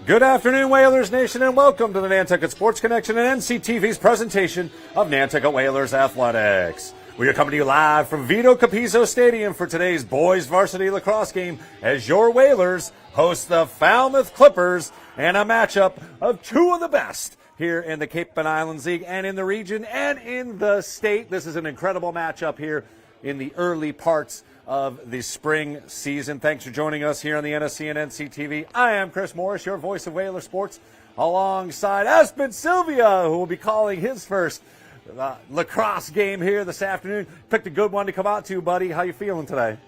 Good afternoon, Whalers Nation, and welcome to the Nantucket Sports Connection and NCTV's presentation of Nantucket Whalers Athletics. We are coming to you live from Vito Capizzo Stadium for today's Boys Varsity Lacrosse game as your Whalers host the Falmouth Clippers and a matchup of two of the best here in the Cape and Islands League and in the region and in the state. This is an incredible matchup here in the early parts of the spring season. Thanks for joining us here on the NSC and NCTV. I am Chris Morris, your voice of Whaler Sports, alongside Espen Sylvia, who will be calling his first lacrosse game here this afternoon. Picked a good one to come out to, buddy. How you feeling today?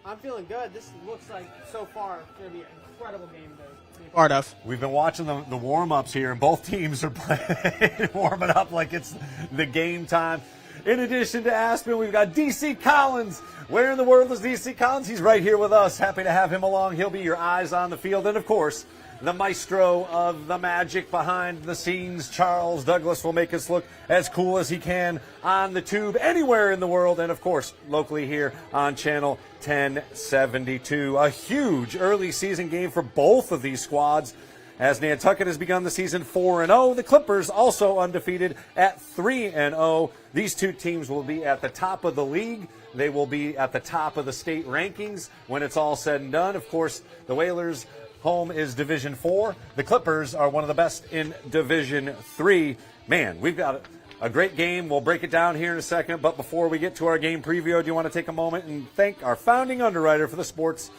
I'm feeling good. This looks like, so far, it's going to be an incredible game to be part of. We've been watching the warm-ups here, and both teams are playing, warming up like it's the game time. In addition to Aspen, we've got DC Collins. Where in the world is DC Collins? He's right here with us. Happy to have him along. He'll be your eyes on the field. And, of course, the maestro of the magic behind the scenes, Charles Douglas, will make us look as cool as he can on the tube anywhere in the world. And, of course, locally here on Channel 1072. A huge early season game for both of these squads, as Nantucket has begun the season 4-0. The Clippers also undefeated at 3-0. These two teams will be at the top of the league. They will be at the top of the state rankings when it's all said and done. Of course, the Whalers' home is Division 4. The Clippers are one of the best in Division 3. Man, we've got a great game. We'll break it down here in a second. But before we get to our game preview, do you want to take a moment and thank our founding underwriter for the sports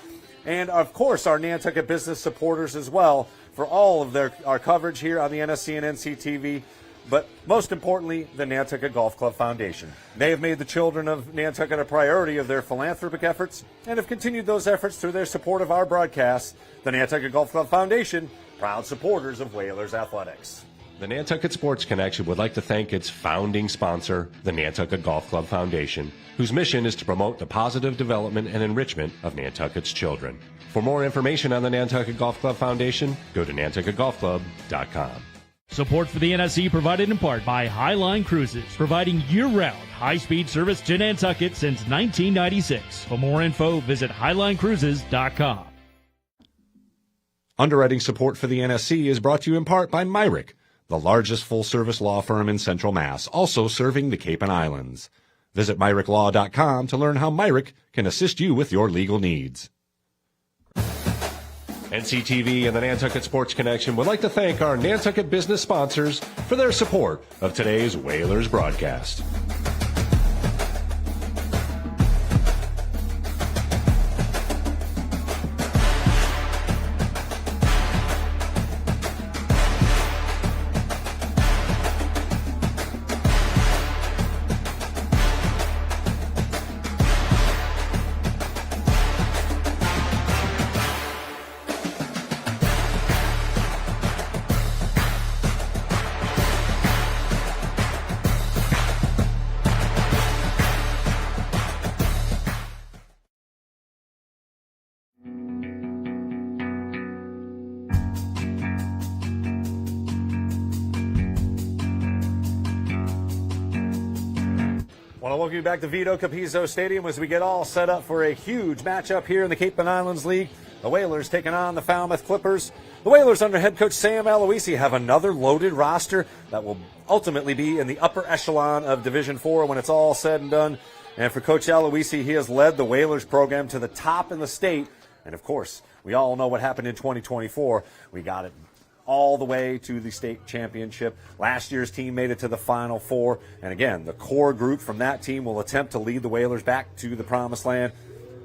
and, of course, our Nantucket business supporters as well for all of our coverage here on the NSC and NCTV, but most importantly, the Nantucket Golf Club Foundation. They have made the children of Nantucket a priority of their philanthropic efforts and have continued those efforts through their support of our broadcasts. The Nantucket Golf Club Foundation, proud supporters of Whalers Athletics. The Nantucket Sports Connection would like to thank its founding sponsor, the Nantucket Golf Club Foundation, whose mission is to promote the positive development and enrichment of Nantucket's children. For more information on the Nantucket Golf Club Foundation, go to nantucketgolfclub.com. Support for the NSC provided in part by Highline Cruises, providing year-round high-speed service to Nantucket since 1996. For more info, visit highlinecruises.com. Underwriting support for the NSC is brought to you in part by Myrick, the largest full-service law firm in Central Mass, also serving the Cape and Islands. Visit MyrickLaw.com to learn how Myrick can assist you with your legal needs. NCTV and the Nantucket Sports Connection would like to thank our Nantucket business sponsors for their support of today's Whalers broadcast. I want to welcome you back to Vito Capizzo Stadium as we get all set up for a huge matchup here in the Cape and Islands League. The Whalers taking on the Falmouth Clippers. The Whalers under head coach Sam Aloisi have another loaded roster that will ultimately be in the upper echelon of Division 4 when it's all said and done. And for Coach Aloisi, he has led the Whalers program to the top in the state. And, of course, we all know what happened in 2024. We got it all the way to the state championship. Last year's team made it to the Final Four. And again, the core group from that team will attempt to lead the Whalers back to the promised land.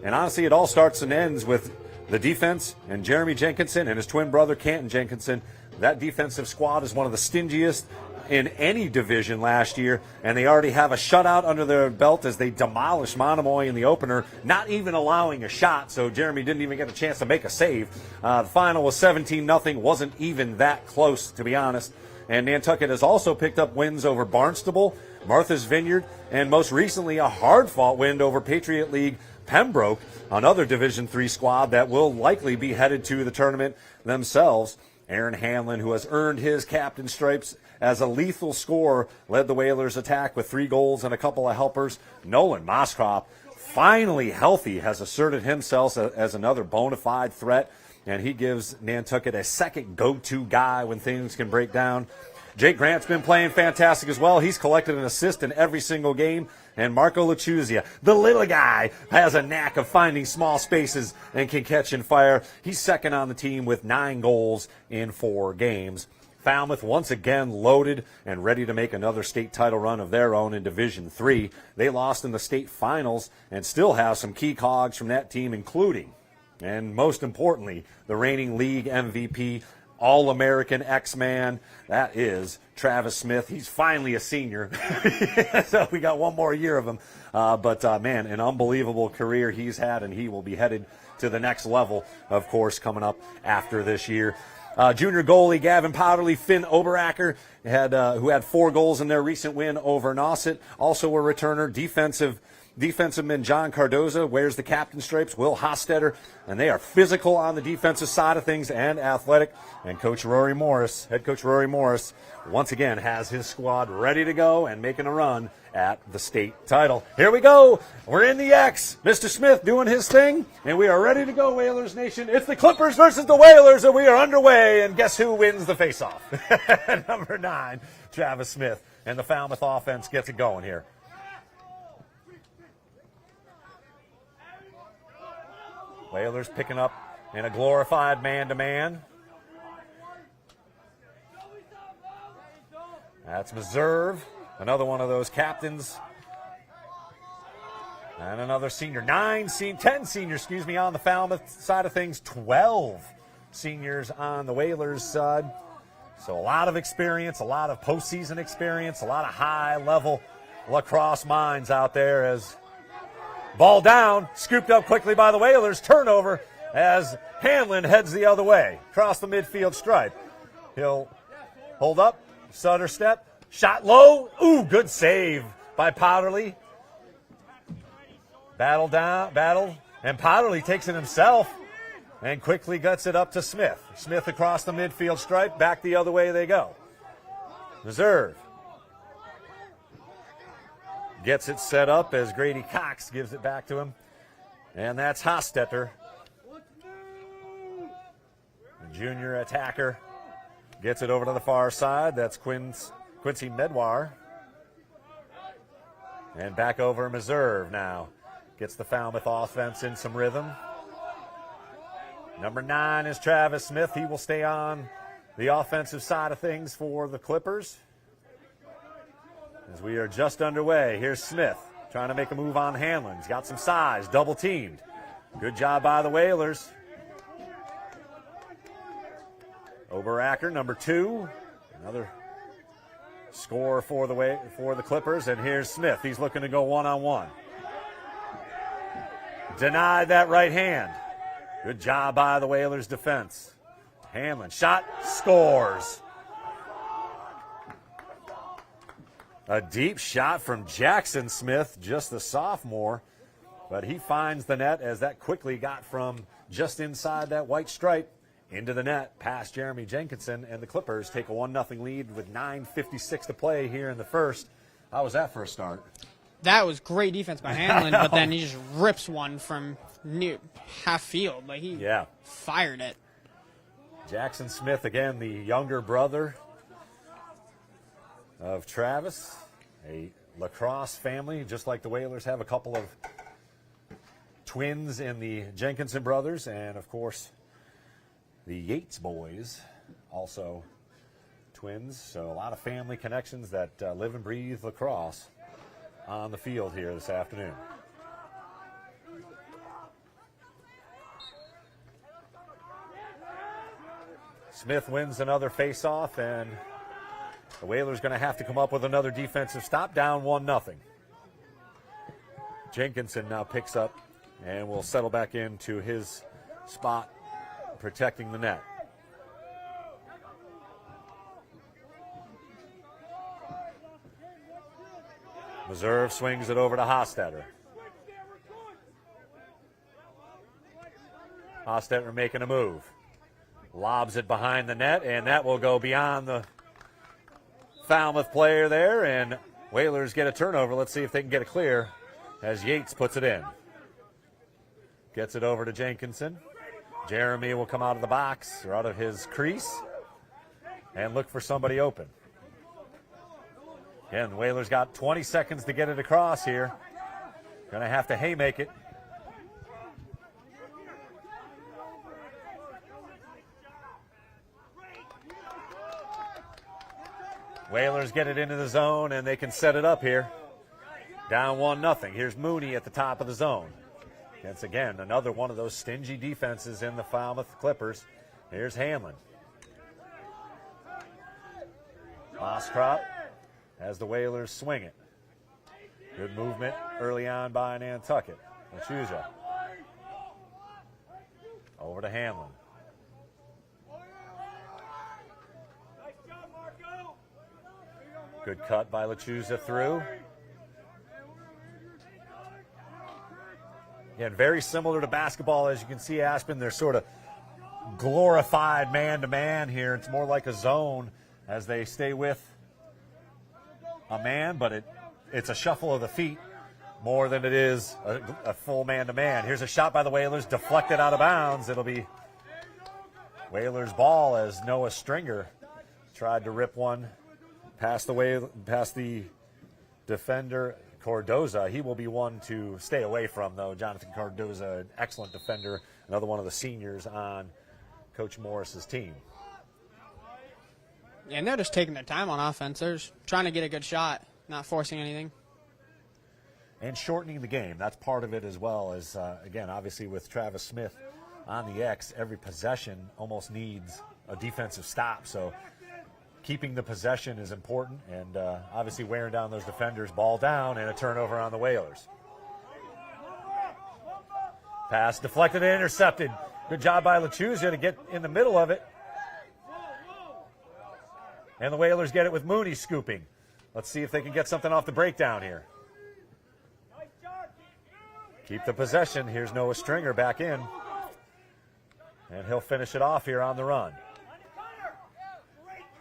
And honestly, it all starts and ends with the defense and Jeremy Jenkinson and his twin brother, Canton Jenkinson. That defensive squad is one of the stingiest in any division last year, and they already have a shutout under their belt as they demolished Monomoy in the opener, not even allowing a shot, so Jeremy didn't even get a chance to make a save. The final was 17-0, wasn't even that close, to be honest. And Nantucket has also picked up wins over Barnstable, Martha's Vineyard, and most recently a hard-fought win over Patriot League Pembroke, another Division III squad that will likely be headed to the tournament themselves. Aaron Hanlon, who has earned his captain stripes as a lethal scorer, led the Whalers' attack with 3 goals and a couple of helpers. Nolan Moskop, finally healthy, has asserted himself as another bona fide threat. and he gives Nantucket a second go-to guy when things can break down. Jake Grant's been playing fantastic as well. He's collected an assist in every single game. And Marco Lachuzia, the little guy, has a knack of finding small spaces and can catch and fire. He's second on the team with 9 goals in 4 games. Falmouth once again loaded and ready to make another state title run of their own in Division III. They lost in the state finals and still have some key cogs from that team, including, and most importantly, the reigning league MVP, All-American X-Man. That is Travis Smith. He's finally a senior. So we got one more year of him. But man, an unbelievable career he's had, and he will be headed to the next level, of course, coming up after this year. Junior goalie Gavin Powderly, Finn Oberacker, who had 4 goals in their recent win over Nauset. Also a returner, defenseman John Cardoza wears the captain stripes, Will Hostetter, and they are physical on the defensive side of things and athletic. And Coach Rory Morris, head coach Rory Morris, once again has his squad ready to go and making a run at the state title. Here we go. We're in the X. Mr. Smith doing his thing, and we are ready to go, Whalers Nation. It's the Clippers versus the Whalers, and we are underway, and guess who wins the faceoff? Number 9, Travis Smith, and the Falmouth offense gets it going here. Whalers picking up in a glorified man-to-man. That's Meserve, another one of those captains. And another senior. 10 seniors, on the Falmouth side of things. 12 seniors on the Whalers side. So a lot of experience, a lot of postseason experience, a lot of high-level lacrosse minds out there as ball down, scooped up quickly by the Whalers. Turnover as Hanlon heads the other way, across the midfield stripe. He'll hold up, stutter step, shot low. Ooh, good save by Powderly. Battle, and Powderly takes it himself and quickly guts it up to Smith. Smith across the midfield stripe, back the other way they go. Reserve gets it set up as Grady Cox gives it back to him. And that's Hostetter. The junior attacker gets it over to the far side. That's Quincy Medwar. And back over Meserve now. Gets the Falmouth offense in some rhythm. Number 9 is Travis Smith. He will stay on the offensive side of things for the Clippers. As we are just underway, here's Smith trying to make a move on Hanlon. He's got some size, double teamed. Good job by the Whalers. Oberacker, number 2, another score for the Clippers. And here's Smith. He's looking to go one-on-one. Denied that right hand. Good job by the Whalers defense. Hanlon, shot, scores. A deep shot from Jackson Smith, just the sophomore, but he finds the net as that quickly got from just inside that white stripe into the net past Jeremy Jenkinson, and the Clippers take a 1-0 lead with 9:56 to play here in the first. How was that first start? That was great defense by Hanlon, but then he just rips one from near half field. Like he fired it. Jackson Smith, again, the younger brother of Travis, a lacrosse family, just like the Whalers have a couple of twins in the Jenkinson brothers, and of course the Yates boys, also twins. So a lot of family connections that live and breathe lacrosse on the field here this afternoon. Smith wins another face-off, and the Whalers going to have to come up with another defensive stop, down 1-0. Jenkinson now picks up and will settle back into his spot, protecting the net. Meserve swings it over to Hostetter. Hostetter making a move. Lobs it behind the net, and that will go beyond the Falmouth player there, and Whalers get a turnover. Let's see if they can get it clear as Yates puts it in. Gets it over to Jenkinson. Jeremy will come out of the box or out of his crease and look for somebody open. Again, Whalers got 20 seconds to get it across here. Going to have to haymake it. Whalers get it into the zone, and they can set it up here. Down 1-0. Here's Mooney at the top of the zone. That's, again, another one of those stingy defenses in the Falmouth Clippers. Here's Hanlon. Moskrop as the Whalers swing it. Good movement early on by Nantucket. Machuza. Over to Hanlon. Good cut by Lachuza through. Again, very similar to basketball. As you can see, Aspen, they're sort of glorified man-to-man here. It's more like a zone as they stay with a man, but it's a shuffle of the feet more than it is a full man-to-man. Here's a shot by the Whalers, deflected out of bounds. It'll be Whalers' ball as Noah Stringer tried to rip one past the defender, Cardoza. He will be one to stay away from, though. Jonathan Cardoza, an excellent defender, another one of the seniors on Coach Morris's team. Yeah, and they're just taking their time on offense. They're just trying to get a good shot, not forcing anything. And shortening the game. That's part of it as well as, again, obviously with Travis Smith on the X, every possession almost needs a defensive stop. So keeping the possession is important, and obviously wearing down those defenders. Ball down and a turnover on the Whalers. Pass deflected and intercepted. Good job by Lachuza to get in the middle of it. And the Whalers get it with Mooney scooping. Let's see if they can get something off the breakdown here. Keep the possession. Here's Noah Stringer back in. And he'll finish it off here on the run.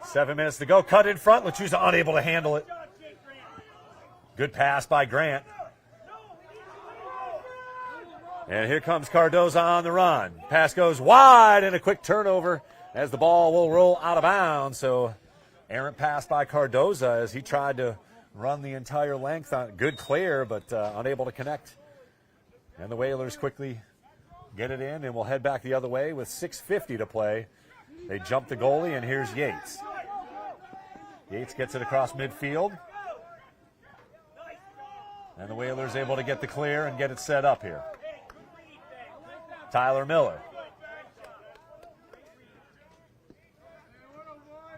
7 minutes to go. Cut in front. Lachuza unable to handle it. Good pass by Grant. And here comes Cardoza on the run. Pass goes wide and a quick turnover as the ball will roll out of bounds. So errant pass by Cardoza as he tried to run the entire length. On good clear, but unable to connect. And the Whalers quickly get it in, and we'll head back the other way with 6:50 to play. They jump the goalie, and here's Yates. Yates gets it across midfield. And the Whalers able to get the clear and get it set up here. Tyler Miller.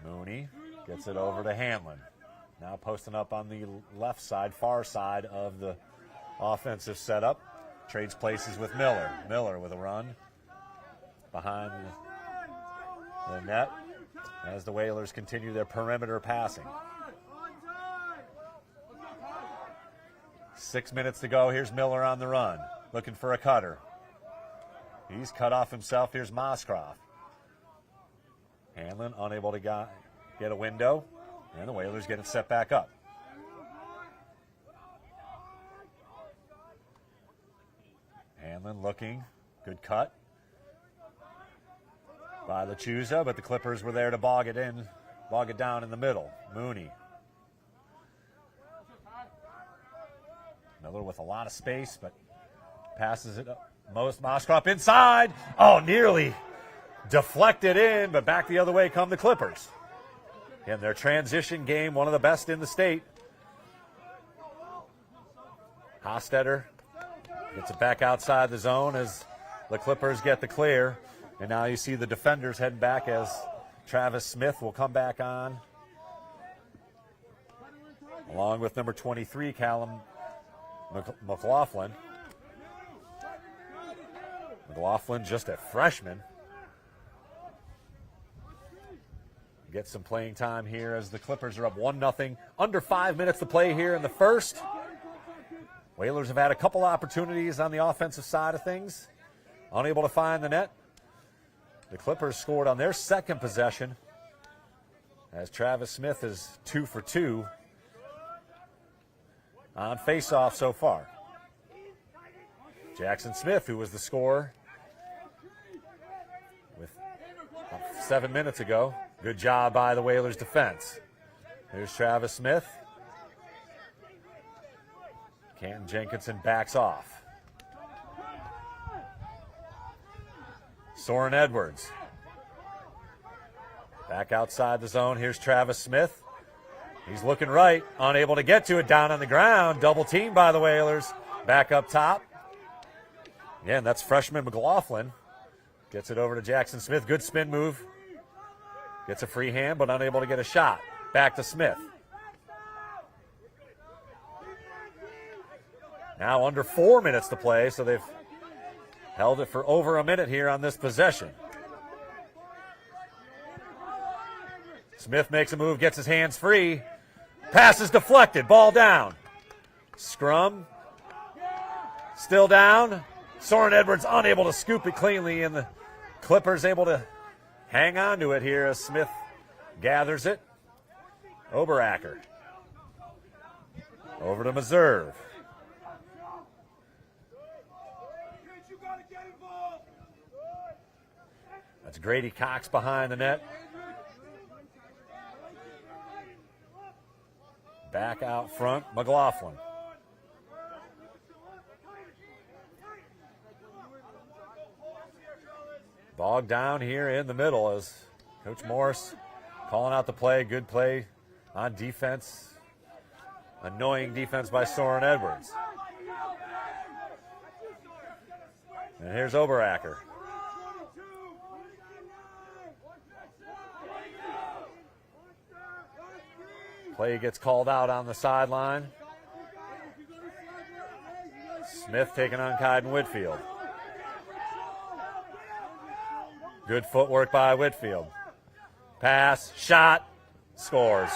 Mooney gets it over to Hanlon. Now posting up on the left side, far side of the offensive setup. Trades places with Miller. Miller with a run behind the net as the Whalers continue their perimeter passing. 6 minutes to go. Here's Miller on the run, looking for a cutter. He's cut off himself. Here's Moskrop. Hanlon unable to get a window, and the Whalers get it set back up. Hanlon looking, good cut by Lachuza, but the Clippers were there to bog it down in the middle. Mooney. Miller with a lot of space, but passes it up. Moskrop inside. Oh, nearly deflected in, but back the other way come the Clippers. In their transition game, one of the best in the state. Hostetter gets it back outside the zone as the Clippers get the clear. And now you see the defenders heading back as Travis Smith will come back on. Along with number 23, Callum McLaughlin. McLaughlin, just a freshman. Get some playing time here as the Clippers are up 1-0. Under 5 minutes to play here in the first. Whalers have had a couple opportunities on the offensive side of things. Unable to find the net. The Clippers scored on their second possession as Travis Smith is 2 for 2 on faceoff so far. Jackson Smith, who was the scorer 7 minutes ago. Good job by the Whalers defense. Here's Travis Smith. Canton Jenkinson backs off. Soren Edwards. Back outside the zone. Here's Travis Smith. He's looking right, unable to get to it, down on the ground. Double team by the Whalers. Back up top. Again, that's freshman McLaughlin. Gets it over to Jackson Smith. Good spin move. Gets a free hand, but unable to get a shot. Back to Smith. Now under 4 minutes to play, so they've held it for over a minute here on this possession. Smith makes a move, gets his hands free. Pass is deflected, ball down. Scrum. Still down. Soren Edwards unable to scoop it cleanly, and the Clippers able to hang on to it here as Smith gathers it. Oberacker. Over to Meserve. That's Grady Cox behind the net. Back out front, McLaughlin. Bogged down here in the middle as Coach Morris calling out the play. Good play on defense. Annoying defense by Soren Edwards. And here's Oberacker. Play gets called out on the sideline. Smith taking on Kaiden Whitfield. Good footwork by Whitfield. Pass, shot, scores.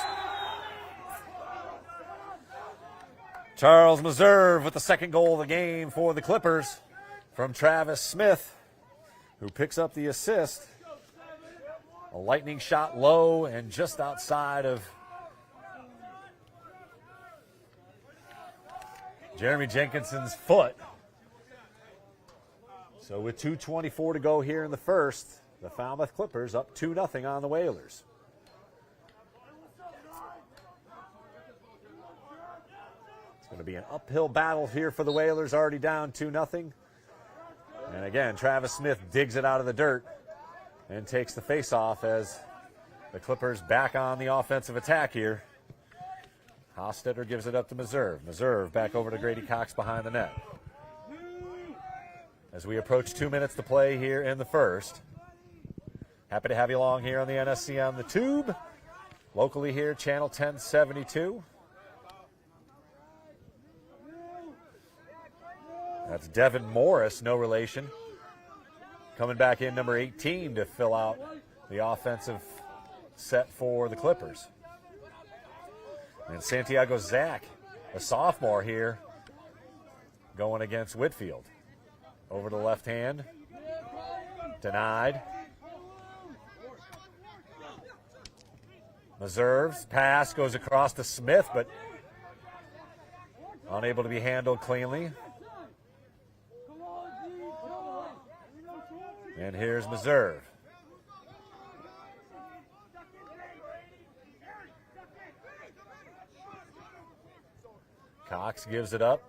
Charles Meserve with the second goal of the game for the Clippers from Travis Smith, who picks up the assist. A lightning shot low and just outside of Jeremy Jenkinson's foot. So with 2:24 to go here in the first, the Falmouth Clippers up 2-0 on the Whalers. It's going to be an uphill battle here for the Whalers, already down 2-0. And again, Travis Smith digs it out of the dirt and takes the face-off as the Clippers back on the offensive attack here. Hofstetter gives it up to Meserve. Meserve back over to Grady Cox behind the net. As we approach 2 minutes to play here in the first. Happy to have you along here on the NSC on the Tube. Locally here, channel 1072. That's Devin Morris, no relation. Coming back in, number 18, to fill out the offensive set for the Clippers. And Santiago Zach, a sophomore here, going against Whitfield. Over to the left hand. Denied. Meserve's pass goes across to Smith, but unable to be handled cleanly. And here's Meserve. Cox gives it up.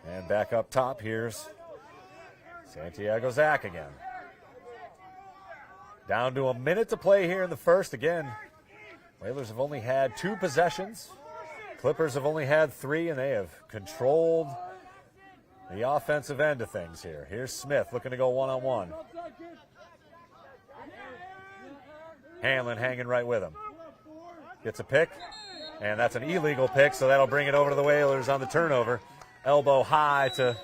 And back up top, here's Santiago Zach again. Down to a minute to play here in the first. Again, Whalers have only had 2 possessions. Clippers have only had 3, and they have controlled the offensive end of things here. Here's Smith looking to go one-on-one. Hanlon hanging right with him. Gets a pick, and that's an illegal pick, so that'll bring it over to the Whalers on the turnover. Elbow high to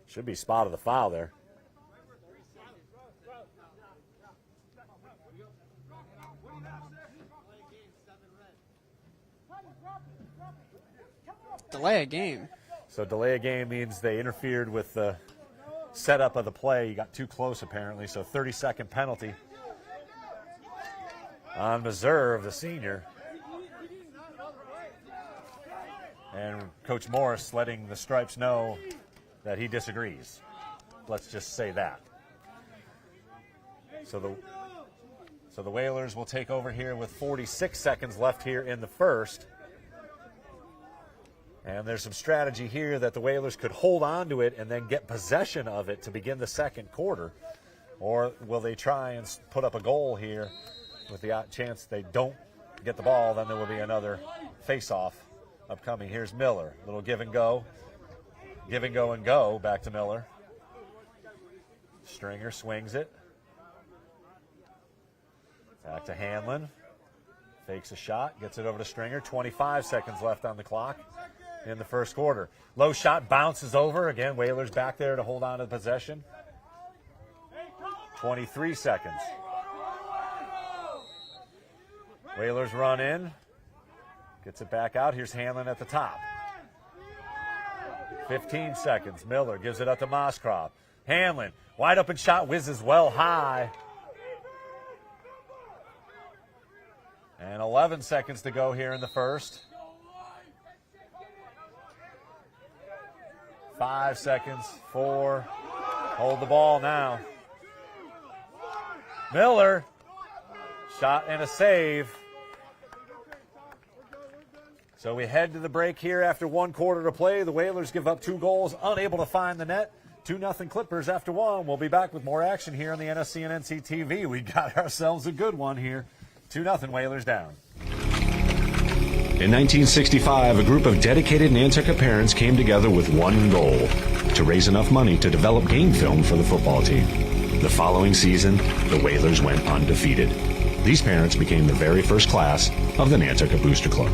should be spot of the foul there. Delay a game. So delay a game means they interfered with the setup of the play. You got too close apparently, so 30-second penalty on Meserve, the senior. And Coach Morris letting the Stripes know that he disagrees. Let's just say that. So the Whalers will take over here with 46 seconds left here in the first. And there's some strategy here that the Whalers could hold on to it and then get possession of it to begin the second quarter. Or will they try and put up a goal here with the chance they don't get the ball? Then there will be another face-off upcoming. Here's Miller. Little give and go. Give and go and go. Back to Miller. Stringer swings it. Back to Hanlon. Fakes a shot. Gets it over to Stringer. 25 seconds left on the clock in the first quarter. Low shot bounces over. Again, Whalers back there to hold on to the possession. 23 seconds. Whalers run in. Gets it back out. Here's Hanlon at the top. 15 seconds. Miller gives it up to Moskroff. Hanlon, wide open shot, whizzes well high. And 11 seconds to go here in the first. 5 seconds, 4. Hold the ball now. Miller, shot and a save. So we head to the break here after 1 quarter to play. The Whalers give up 2 goals, unable to find the net. 2-0 Clippers after 1. We'll be back with more action here on the NSC and NC TV. We got ourselves a good one here. 2-0 Whalers down. In 1965, a group of dedicated Nantucket parents came together with one goal: to raise enough money to develop game film for the football team. The following season, the Whalers went undefeated. These parents became the very first class of the Nantucket Booster Club.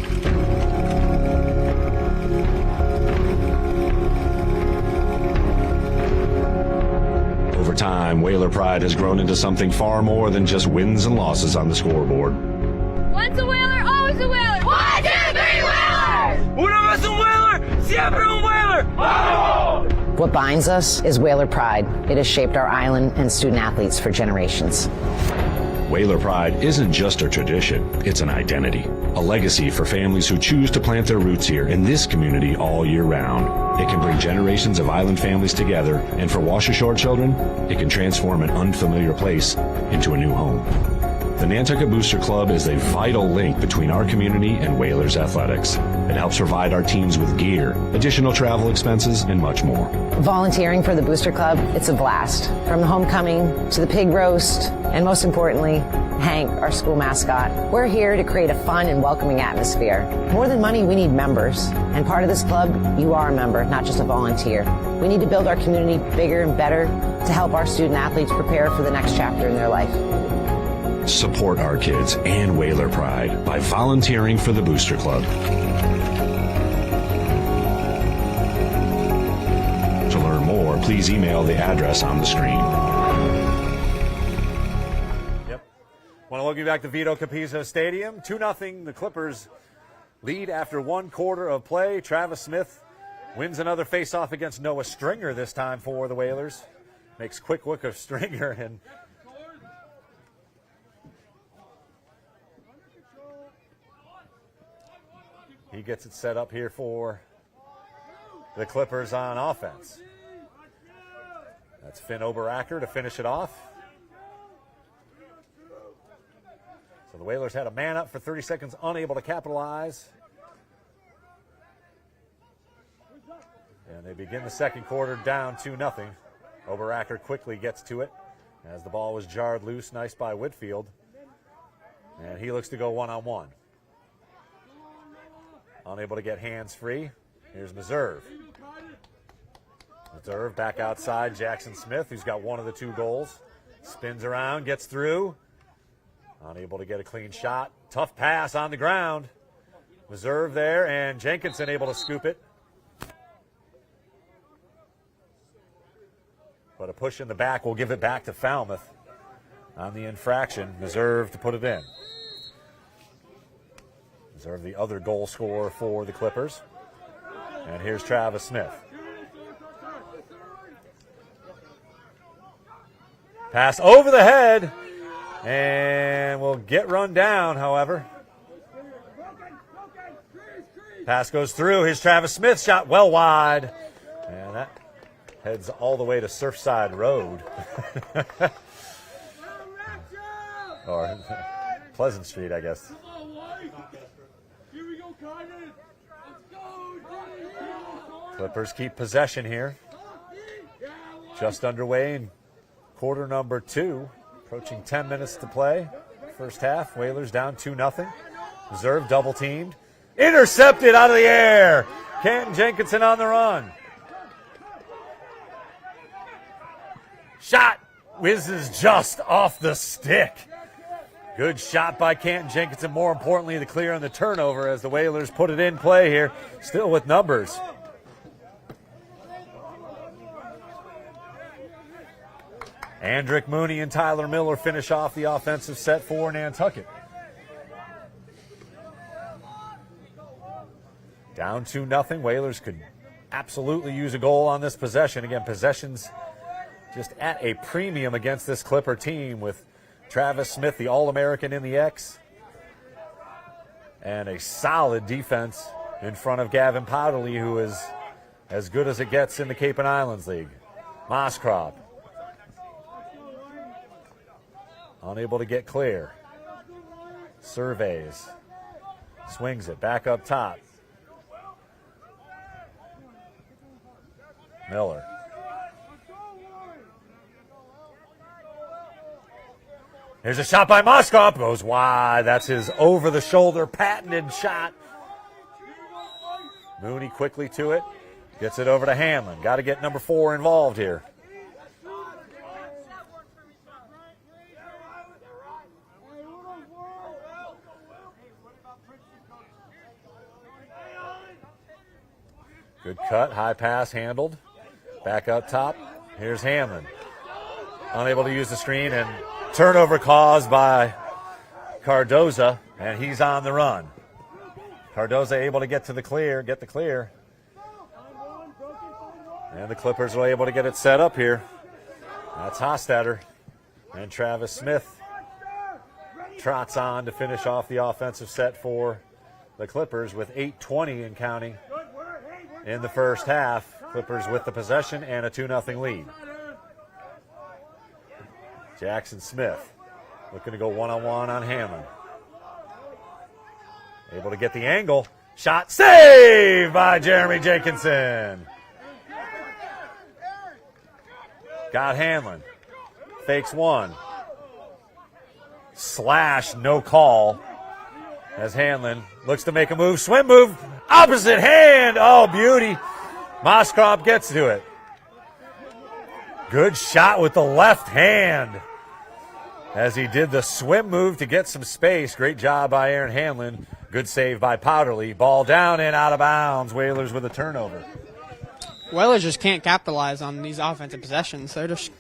Over time, Whaler pride has grown into something far more than just wins and losses on the scoreboard. Once a Whaler, always a Whaler. 1, 2, 3 Whalers! Una vez un Whaler, siempre un Whaler. Vamos! What binds us is Whaler pride. It has shaped our island and student athletes for generations. Whaler pride isn't just a tradition, it's an identity, a legacy for families who choose to plant their roots here in this community all year round. It can bring generations of island families together, and for Washer Shore children, it can transform an unfamiliar place into a new home. The Nantucket Booster Club is a vital link between our community and Whalers athletics. It helps provide our teams with gear, additional travel expenses, and much more. Volunteering for the Booster Club, it's a blast. From the homecoming to the pig roast, and most importantly, Hank, our school mascot. We're here to create a fun and welcoming atmosphere. More than money, we need members. And part of this club, you are a member, not just a volunteer. We need to build our community bigger and better to help our student athletes prepare for the next chapter in their life. Support our kids and Whaler pride by volunteering for the Booster Club. To learn more, please email the address on the screen. Yep. Want to welcome you back to Vito Capizzo Stadium. 2-0. The Clippers lead after 1 quarter of play. Travis Smith wins another face-off against Noah Stringer this time for the Whalers. Makes quick work of Stringer, and he gets it set up here for the Clippers on offense. That's Finn Oberacker to finish it off. So the Whalers had a man up for 30 seconds, unable to capitalize. And they begin the second quarter down 2-0. Oberacker quickly gets to it as the ball was jarred loose. Nice by Whitfield. And he looks to go one-on-one. Unable to get hands free. Here's Meserve. Meserve back outside Jackson Smith, who's got one of the 2 goals. Spins around, gets through. Unable to get a clean shot. Tough pass on the ground. Meserve there, and Jenkinson able to scoop it. But a push in the back will give it back to Falmouth on the infraction. Meserve to put it in. Meserve, the other goal scorer for the Clippers. And here's Travis Smith. Pass over the head, and will get run down, however. Pass goes through. Here's Travis Smith. Shot well wide. And that heads all the way to Surfside Road. Or Pleasant Street, I guess. Clippers keep possession here. Just underway in quarter number 2. Approaching 10 minutes to play. First half, Whalers down 2-0. Reserve double teamed. Intercepted out of the air. Canton Jenkinson on the run. Shot whizzes just off the stick. Good shot by Canton Jenkinson. More importantly, the clear and the turnover as the Whalers put it in play here. Still with numbers. Andrick Mooney and Tyler Miller finish off the offensive set for Nantucket. Down 2-0. Whalers could absolutely use a goal on this possession. Again, possessions just at a premium against this Clipper team with Travis Smith, the All-American in the X, and a solid defense in front of Gavin Powderly, who is as good as it gets in the Cape and Islands League. Moskrop unable to get clear. Surveys. Swings it back up top. Miller. Here's a shot by Moskrop. Goes wide. That's his over-the-shoulder patented shot. Mooney quickly to it. Gets it over to Hanlon. Got to get number 4 involved here. Good cut. High pass handled. Back up top. Here's Hanlon. Unable to use the screen, and turnover caused by Cardoza, and he's on the run. Cardoza able to get the clear. And the Clippers are able to get it set up here. That's Hofstadter. And Travis Smith trots on to finish off the offensive set for the Clippers with 8:20 and counting in the first half. Clippers with the possession and a 2-0 lead. Jackson Smith looking to go one-on-one on Hammond. Able to get the angle. Shot saved by Jeremy Jenkinson. Got Hanlon. Fakes one. Slash, no call. As Hanlon looks to make a move. Swim move. Opposite hand. Oh, beauty. Moskrop gets to it. Good shot with the left hand as he did the swim move to get some space. Great job by Aaron Hanlon. Good save by Powderly. Ball down and out of bounds. Whalers with a turnover. Whalers just can't capitalize on these offensive possessions. They're just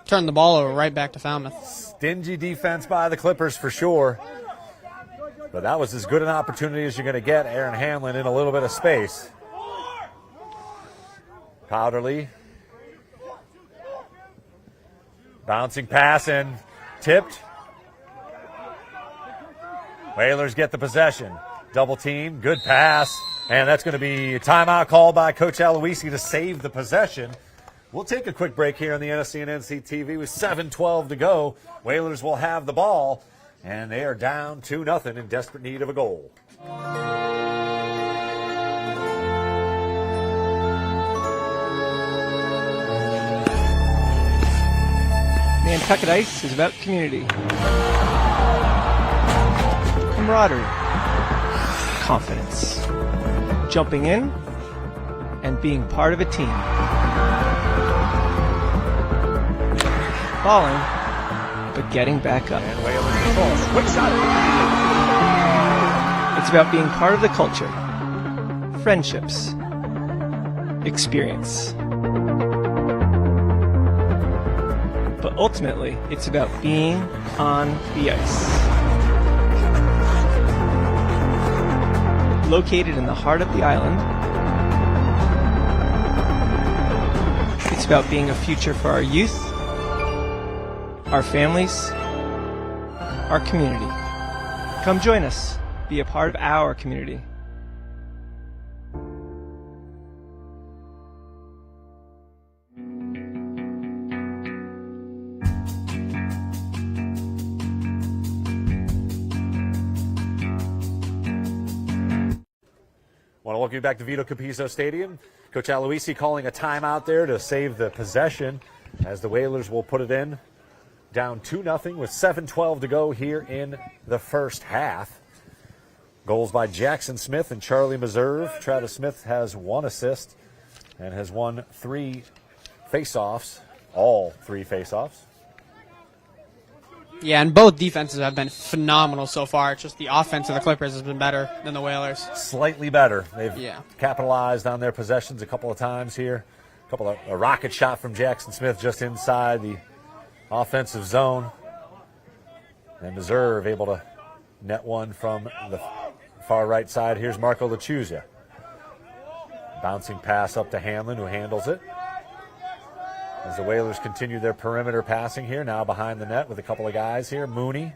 turn the ball over right back to Falmouth. Stingy defense by the Clippers for sure. But that was as good an opportunity as you're going to get. Aaron Hanlon in a little bit of space. Powderly. Bouncing pass and tipped. Whalers get the possession. Double team. Good pass. And that's going to be a timeout called by Coach Aloisi to save the possession. We'll take a quick break here on the NSC and NCTV with 7:12 to go. Whalers will have the ball, and they are down 2-0 in desperate need of a goal. Nantucket Ice is about community, camaraderie, confidence, jumping in, and being part of a team. Falling, but getting back up. And Whalers controls. Quick shot. It's about being part of the culture, friendships, experience. But ultimately, it's about being on the ice. Located in the heart of the island, it's about being a future for our youth, our families, our community. Come join us. Be a part of our community. Want to welcome you back to Vito Capizzo Stadium. Coach Aloisi calling a timeout there to save the possession as the Whalers will put it in. Down 2-0 with 7:12 to go here in the first half. Goals by Jackson Smith and Charlie Meserve. Travis Smith has 1 assist and has won 3 faceoffs, all 3 faceoffs. Yeah, and both defenses have been phenomenal so far. It's just the offense of the Clippers has been better than the Whalers. Slightly better. They've capitalized on their possessions a couple of times here. A rocket shot from Jackson Smith just inside the offensive zone. And Meserve able to net one from the far right side. Here's Marco Lachuzia. Bouncing pass up to Hanlon, who handles it. As the Whalers continue their perimeter passing here, now behind the net with a couple of guys here. Mooney,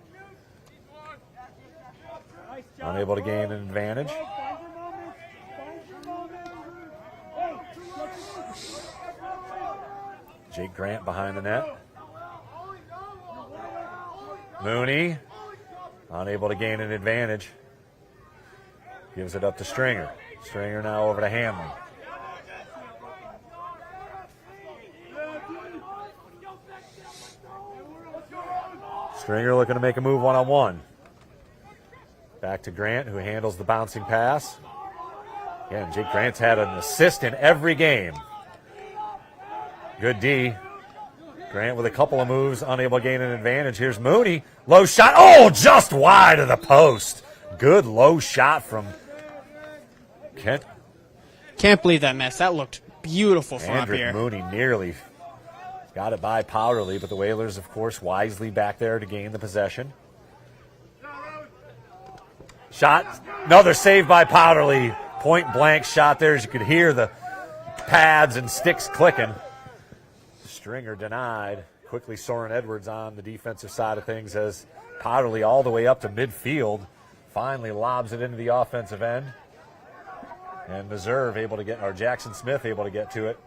unable to gain an advantage. Jake Grant behind the net. Mooney, unable to gain an advantage. Gives it up to Stringer. Stringer now over to Hanlon. Stringer looking to make a move one-on-one. Back to Grant, who handles the bouncing pass. Again, Jake Grant's had an assist in every game. Good D. Grant with a couple of moves, unable to gain an advantage. Here's Mooney. Low shot. Oh, just wide of the post. Good low shot from Kent. Can't believe that miss. That looked beautiful from up Andrew here. Mooney nearly got it by Powderly, but the Whalers, of course, wisely back there to gain the possession. Shot. Another save by Powderly. Point blank shot there, as you could hear the pads and sticks clicking. Stringer denied. Quickly Soren Edwards on the defensive side of things as Powderly all the way up to midfield. Finally lobs it into the offensive end. And Meserve able to get, or Jackson Smith able to get to it.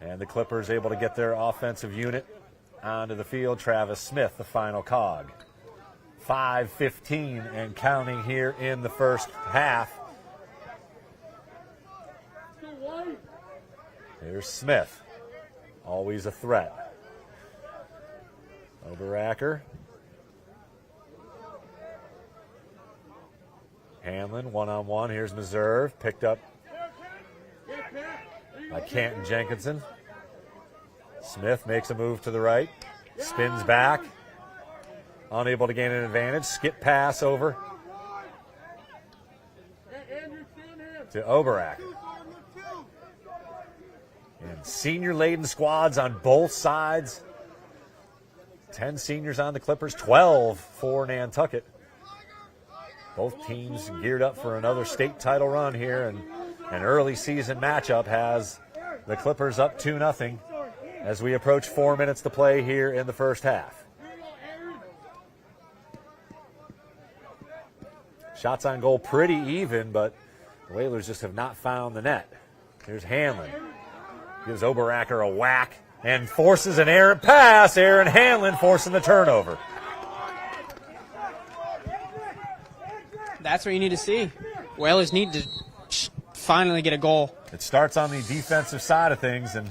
And the Clippers able to get their offensive unit onto the field. Travis Smith, the final cog. 5:15 and counting here in the first half. Here's Smith. Always a threat. Oberacker. Hanlon, one-on-one. Here's Meserve. Picked up by Canton Jenkinson. Smith makes a move to the right. Spins back. Unable to gain an advantage. Skip pass over to Oberacker. And senior-laden squads on both sides. 10 seniors on the Clippers, 12 for Nantucket. Both teams geared up for another state title run here, and an early season matchup has the Clippers up 2-0 as we approach 4 minutes to play here in the first half. Shots on goal pretty even, but the Whalers just have not found the net. Here's Hanlon. Gives Oberacker a whack and forces an errant pass. Aaron Hanlon forcing the turnover. That's what you need to see. Whalers need to finally get a goal. It starts on the defensive side of things, and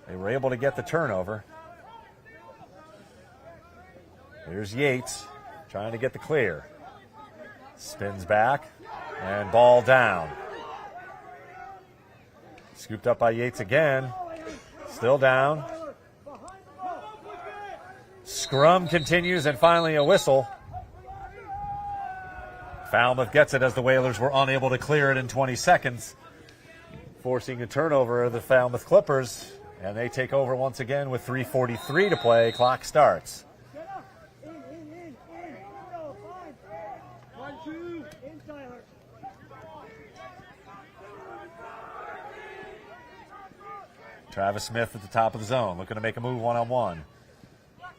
they were able to get the turnover. Here's Yates trying to get the clear. Spins back, and ball down. Scooped up by Yates again. Still down. Scrum continues, and finally a whistle. Falmouth gets it as the Whalers were unable to clear it in 20 seconds, forcing a turnover of the Falmouth Clippers, and they take over once again with 3:43 to play. Clock starts. Travis Smith at the top of the zone, looking to make a move one-on-one.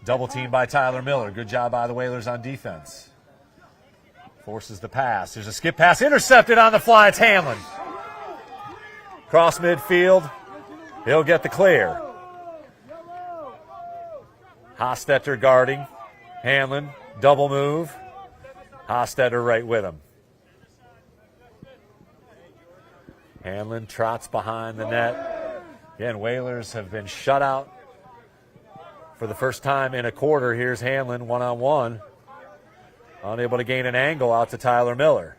Double team by Tyler Miller. Good job by the Whalers on defense. Forces the pass. There's a skip pass intercepted on the fly. It's Hanlon. Cross midfield. He'll get the clear. Hostetter guarding. Hanlon, double move. Hostetter right with him. Hanlon trots behind the net. Again, Whalers have been shut out for the first time in a quarter. Here's Hanlon one-on-one. Unable to gain an angle out to Tyler Miller.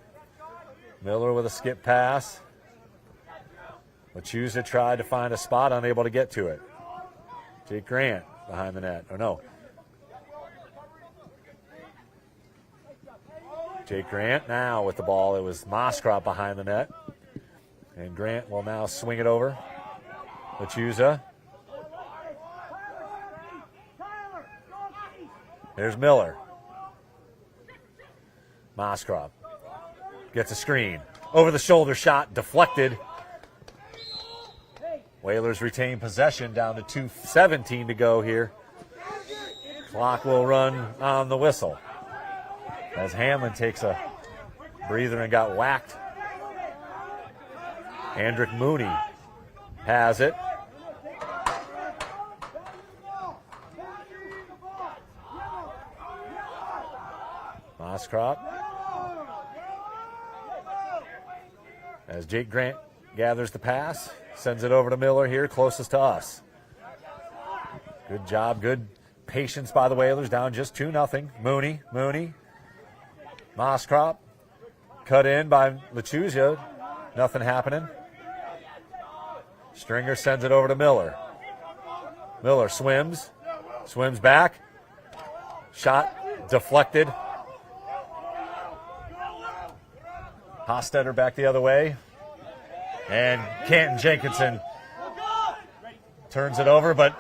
Miller with a skip pass. Lachuza tried to find a spot, unable to get to it. Jake Grant behind the net. Oh, no. Jake Grant now with the ball. It was Moskrop behind the net. And Grant will now swing it over. Lachuza. There's Miller. Moskrop gets a screen. Over the shoulder shot, deflected. Whalers retain possession, down to 2:17 to go here. Clock will run on the whistle as Hanlon takes a breather and got whacked. Andrick Mooney has it. Moskrop. As Jake Grant gathers the pass, sends it over to Miller here, closest to us. Good job, good patience by the Whalers, down just 2-0. Mooney. Moskrop. Cut in by Lachuza. Nothing happening. Stringer sends it over to Miller. Miller swims back. Shot deflected. Hostetter back the other way. And Canton Jenkinson turns it over, but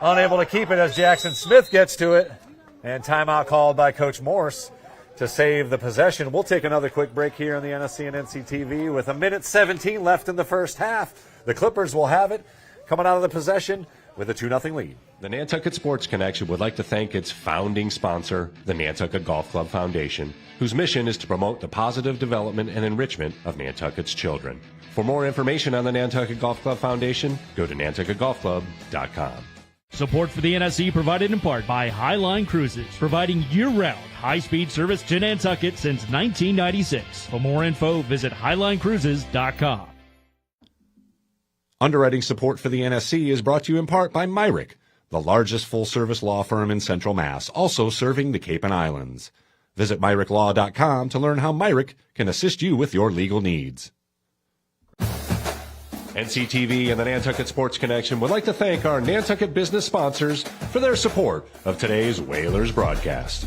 unable to keep it as Jackson Smith gets to it. And timeout called by Coach Morse to save the possession. We'll take another quick break here on the NSC and NCTV with 1:17 left in the first half. The Clippers will have it coming out of the possession with a 2-0 lead. The Nantucket Sports Connection would like to thank its founding sponsor, the Nantucket Golf Club Foundation, whose mission is to promote the positive development and enrichment of Nantucket's children. For more information on the Nantucket Golf Club Foundation, go to nantucketgolfclub.com. Support for the NSC provided in part by Highline Cruises, providing year-round high-speed service to Nantucket since 1996. For more info, visit highlinecruises.com. Underwriting support for the NSC is brought to you in part by Myrick, the largest full-service law firm in Central Mass, also serving the Cape and Islands. Visit MyrickLaw.com to learn how Myrick can assist you with your legal needs. NCTV and the Nantucket Sports Connection would like to thank our Nantucket business sponsors for their support of today's Whalers broadcast.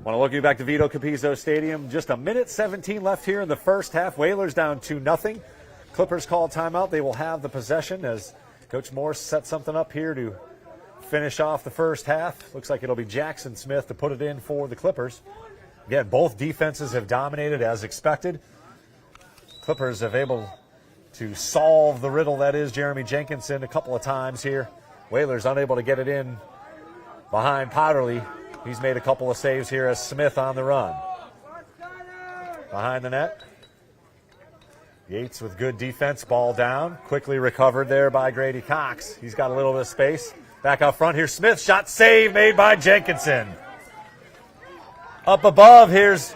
Want to welcome you back to Vito Capizzo Stadium. Just 1:17 left here in the first half. Whalers down 2-0. Clippers call timeout. They will have the possession as Coach Morse sets something up here to finish off the first half. Looks like it'll be Jackson Smith to put it in for the Clippers. Again, both defenses have dominated as expected. Clippers have able to solve the riddle that is Jeremy Jenkinson a couple of times here. Whalers unable to get it in behind Powderly. He's made a couple of saves here as Smith on the run. Behind the net. Yates with good defense, ball down. Quickly recovered there by Grady Cox. He's got a little bit of space. Back out front, here's Smith. Shot save made by Jenkinson. Up above, here's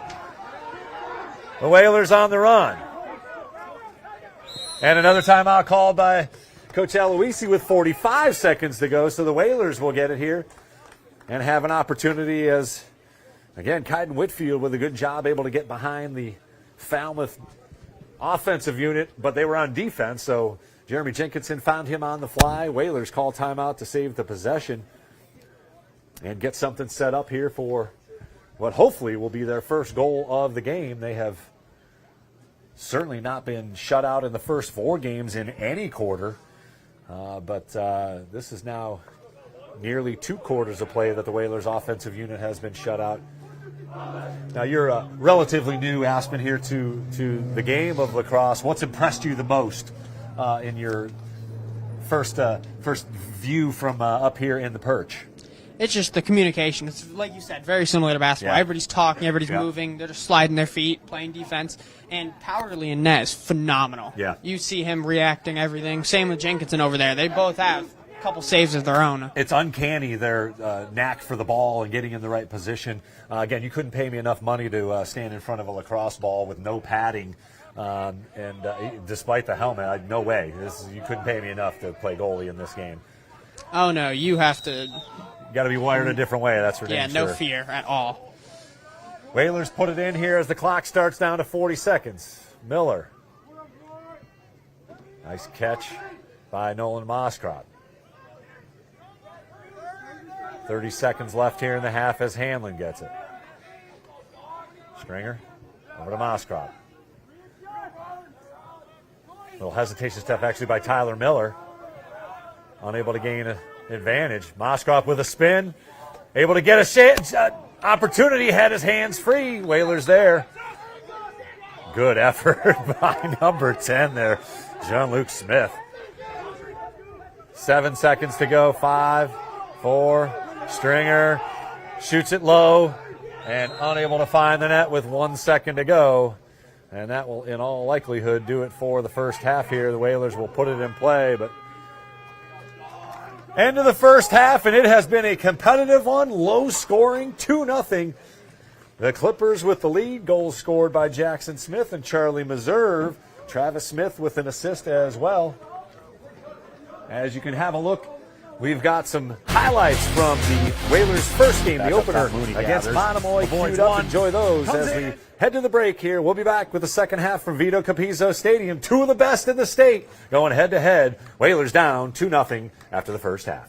the Whalers on the run. And another timeout called by Coach Aloisi with 45 seconds to go, so the Whalers will get it here and have an opportunity as, again, Kaiden Whitfield with a good job able to get behind the Falmouth offensive unit, but they were on defense, so Jeremy Jenkinson found him on the fly. Whalers call timeout to save the possession and get something set up here for what hopefully will be their first goal of the game. They have certainly not been shut out in the first 4 games in any quarter, but this is now nearly 2 quarters of play that the Whalers offensive unit has been shut out. Now, you're relatively new, Aspen, here to the game of lacrosse. What's impressed you the most in your first view from up here in the perch? It's just the communication. It's, like you said, very similar to basketball. Yeah. Everybody's talking, everybody's moving, they're just sliding their feet, playing defense. And Powerly and Net is phenomenal. Yeah. You see him reacting, everything. Same with Jenkinson over there. They both have a couple saves of their own. It's uncanny, their knack for the ball and getting in the right position. Again, you couldn't pay me enough money to stand in front of a lacrosse ball with no padding. Despite the helmet, no way. You couldn't pay me enough to play goalie in this game. Oh, no, you have to. Got to be wired a different way, that's for damn sure. Yeah, no fear at all. Whalers put it in here as the clock starts down to 40 seconds. Miller. Nice catch by Nolan Moscrop. 30 seconds left here in the half as Hanlon gets it. Stringer over to Moscrop. Little hesitation step actually by Tyler Miller. Unable to gain an advantage. Moscrop with a spin. Able to get a opportunity. Had his hands free. Whalers there. Good effort by number 10 there, Jean-Luc Smith. 7 seconds to go. 5, 4. Stringer shoots it low and unable to find the net with 1 second to go. And that will, in all likelihood, do it for the first half here. The Whalers will put it in play, but end of the first half, and it has been a competitive one, low-scoring, 2-0. The Clippers with the lead, goals scored by Jackson Smith and Charlie Meserve. Travis Smith with an assist as well. As you can have a look, we've got some highlights from the Whalers' first game, the opener against Monomoy. Queued up. Enjoy those as we head to the break here. We'll be back with the second half from Vito Capizzo Stadium. 2 of the best in the state going head-to-head. Whalers down 2-0 after the first half.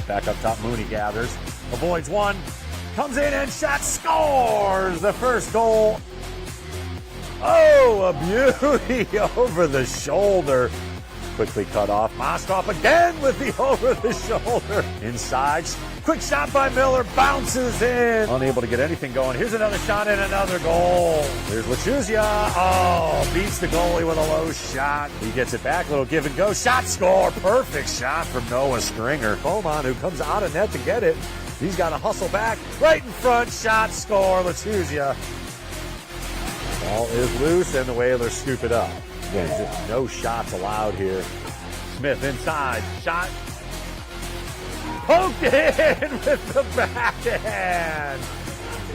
Back up top, Mooney gathers, avoids one, comes in and shot, scores the first goal. Oh, a beauty over the shoulder. Quickly cut off. Moscrop again with the over the shoulder. Inside. Quick shot by Miller. Bounces in. Unable to get anything going. Here's another shot and another goal. Here's Lachuzia. Oh, beats the goalie with a low shot. He gets it back. Little give and go. Shot, score. Perfect shot from Noah Stringer. Beaumont, who comes out of net to get it. He's got to hustle back. Right in front. Shot, score. Lachuzia. Ball is loose, and the Whalers scoop it up. Again, just no shots allowed here. Smith inside. Shot. Poked in with the backhand.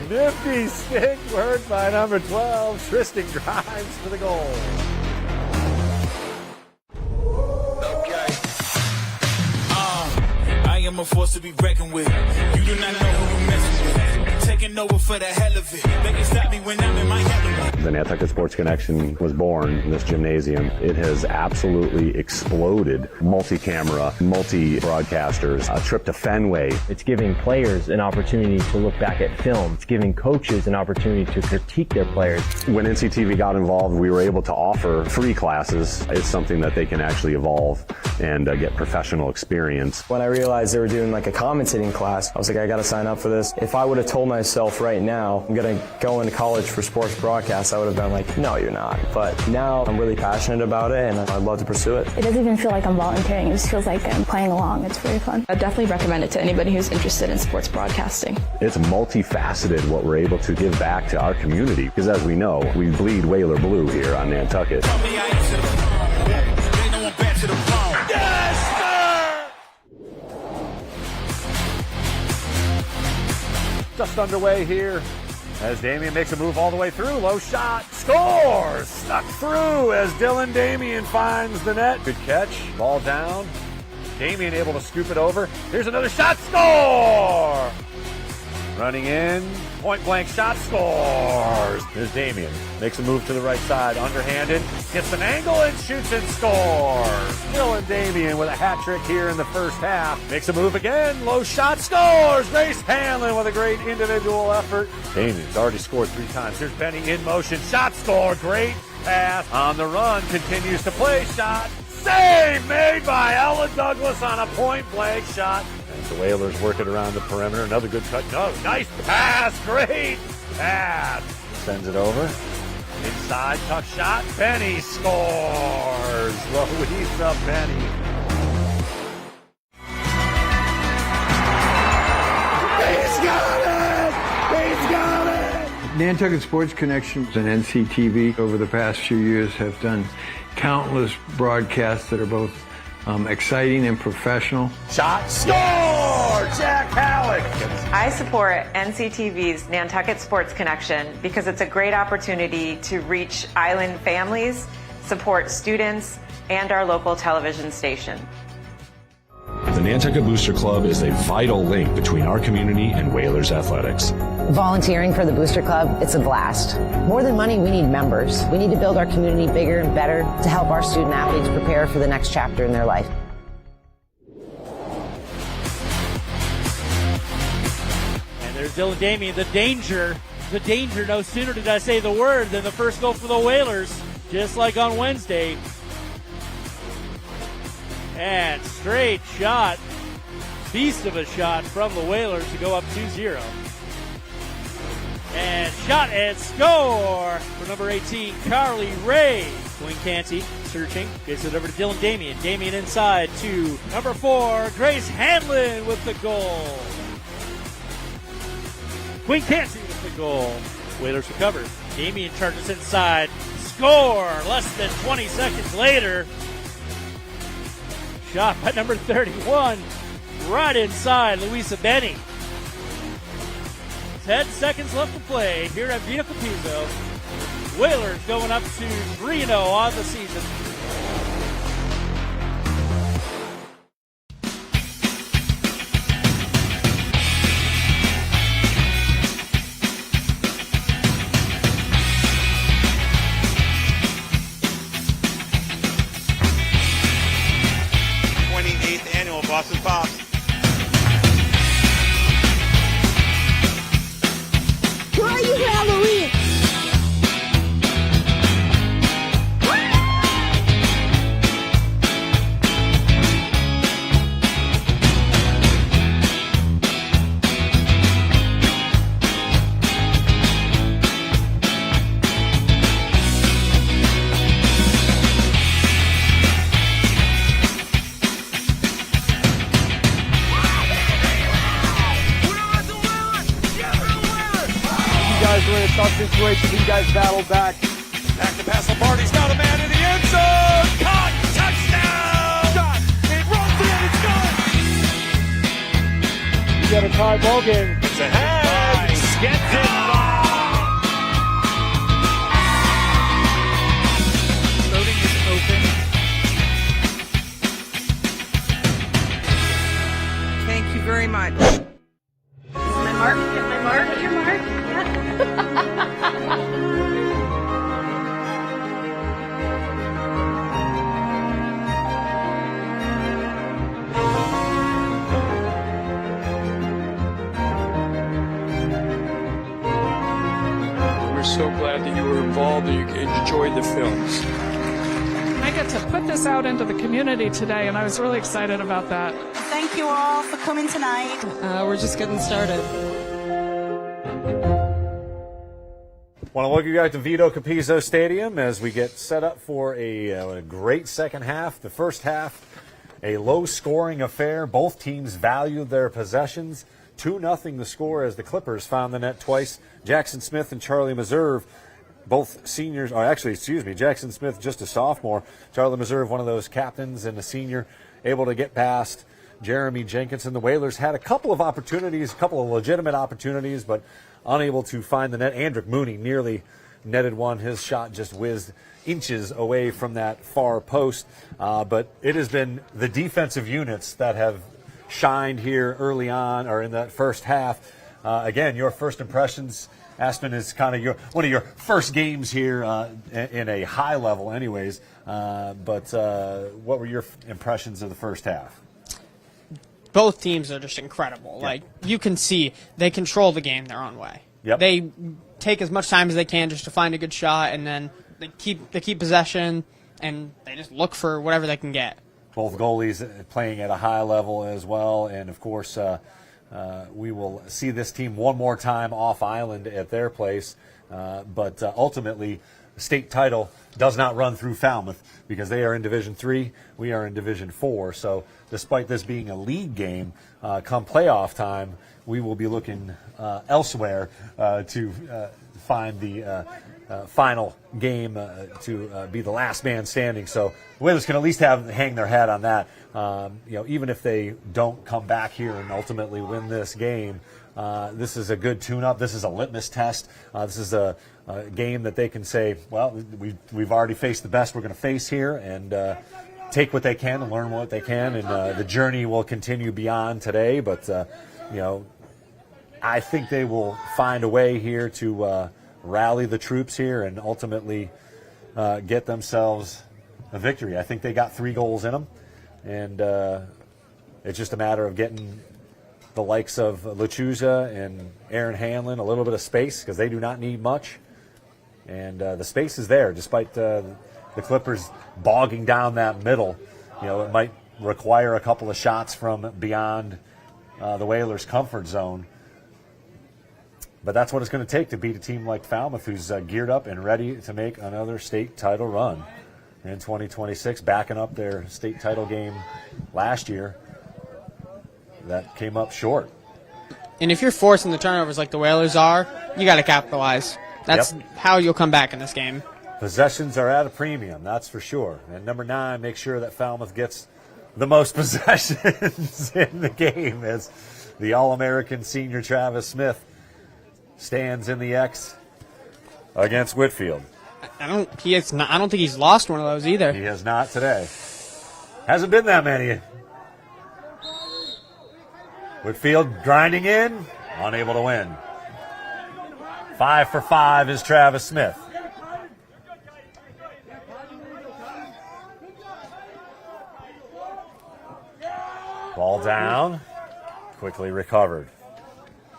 Nifty stick work by number 12. Tristan Grimes for the goal. Okay. I am a force to be reckoned with. You do not know who you're messing with. Taking over for the hell of it. They can stop me when I'm in my element. The Nantucket Sports Connection was born in this gymnasium. It has absolutely exploded. Multi-camera, multi-broadcasters, a trip to Fenway. It's giving players an opportunity to look back at film. It's giving coaches an opportunity to critique their players. When NCTV got involved, we were able to offer free classes. It's something that they can actually evolve and get professional experience. When I realized they were doing like a commentating class, I was like, I got to sign up for this. If I would have told myself right now, I'm going to go into college for sports broadcast, I would have been like, no, you're not. But now I'm really passionate about it, and I'd love to pursue it. It doesn't even feel like I'm volunteering. It just feels like I'm playing along. It's very fun. I definitely recommend it to anybody who's interested in sports broadcasting. It's multifaceted what we're able to give back to our community, because as we know, we bleed Whaler blue here on Nantucket. Just underway here as Damien makes a move all the way through. Low shot. Scores! Stuck through as Dylan Damien finds the net. Good catch. Ball down. Damien able to scoop it over. Here's another shot. Score! Running in. Point blank shot. Scores! There's Damien. Makes a move to the right side. Underhanded. Gets an angle and shoots and scores. Dylan Damien with a hat trick here in the first half. Makes a move again. Low shot. Scores! Grace Hanlon with a great individual effort. Damien's already scored 3 times. Here's Benny in motion. Shot, score. Great pass. On the run. Continues to play. Shot. save made by Ella Douglas on a point-blank shot. As the Whalers work it around the perimeter. Another good cut. No, nice pass. Great pass. Sends it over. Inside, tough shot. Benny scores. Louisa Benny. He's got it! He's got it! Nantucket Sports Connection and NCTV over the past few years have done countless broadcasts that are both exciting and professional. Shot, score! Jack Halleck! I support NCTV's Nantucket Sports Connection because it's a great opportunity to reach island families, support students, and our local television station. The Nantucket Booster Club is a vital link between our community and Whalers athletics. Volunteering for the Booster Club, it's a blast. More than money, we need members. We need to build our community bigger and better to help our student athletes prepare for the next chapter in their life. And there's Dylan Damian, the danger. No sooner did I say the word than the first goal for the Whalers, just like on Wednesday. And straight shot, beast of a shot from the Whalers to go up 2-0. And shot and score for number 18, Carly Ray. Quinn Canty searching, gets it over to Dylan Damian. Damian inside to number 4, Grace Hanlon with the goal. Quinn Canty with the goal. Whalers recover. Damian charges inside. Score less than 20 seconds later. Shot by number 31, right inside, Louisa Benny. 10 seconds left to play here at Vineyard Pembroke. Whalers going up to 3-0 on the season. Boston Pops. Who are you, Halloween? We're in a tough situation. You guys battle back. Back to pass. Lombardi's got a man in the end zone. Caught. Touchdown. Shot. It runs in. It's good. You got a tie ball game. It's ahead. Gets it. Loading is open. Thank you very much. My mark. Get my mark. Get your mark. We're so glad that you were involved and you enjoyed the films. I get to put this out into the community today, and I was really excited about that. Thank you all for coming tonight. We're just getting started. Want to welcome you guys to Vito Capizzo Stadium as we get set up for a great second half. The first half, a low-scoring affair. Both teams valued their possessions. 2-0 the score as the Clippers found the net twice. Jackson Smith and Charlie Meserve, both seniors, or actually, Jackson Smith just a sophomore. Charlie Meserve, one of those captains and a senior, able to get past Jeremy Jenkinson. The Whalers had a couple of opportunities, a couple of legitimate opportunities, but unable to find the net. Andrick Mooney nearly netted one. His shot just whizzed inches away from that far post. But it has been the defensive units that have shined here early on, or in that first half. Again, your first impressions, Aspen, is kind of one of your first games here in a high level anyways. But what were your impressions of the first half? Both teams are just incredible. Like, you can see they control the game their own way. Yep. They take as much time as they can just to find a good shot, and then they keep possession, and they just look for whatever they can get. Both goalies playing at a high level as well, and of course we will see this team one more time off island at their place, but ultimately state title does not run through Falmouth because they are in Division 3, we are in Division 4. So despite this being a league game, come playoff time, we will be looking elsewhere to find the final game to be the last man standing. So the Whalers can at least hang their hat on that. Even if they don't come back here and ultimately win this game, this is a good tune-up. This is a litmus test. This is a game that they can say, well, we've already faced the best we're going to face here, and take what they can and learn what they can, and the journey will continue beyond today. But I think they will find a way here to rally the troops here and ultimately get themselves a victory. I think they got 3 goals in them, and it's just a matter of getting the likes of Lechuza and Aaron Hanlon a little bit of space, because they do not need much. And the space is there, despite the Clippers bogging down that middle. It might require a couple of shots from beyond the Whalers' comfort zone. But that's what it's going to take to beat a team like Falmouth, who's geared up and ready to make another state title run in 2026, backing up their state title game last year. That came up short. And if you're forcing the turnovers like the Whalers are, you got to capitalize. That's how you'll come back in this game. Possessions are at a premium, that's for sure. And number 9, make sure that Falmouth gets the most possessions in the game, as the All-American senior Travis Smith stands in the X against Whitfield. I don't think he's lost one of those either. He has not today. Hasn't been that many. Whitfield grinding in, unable to win. 5 for 5 is Travis Smith. Ball down, quickly recovered.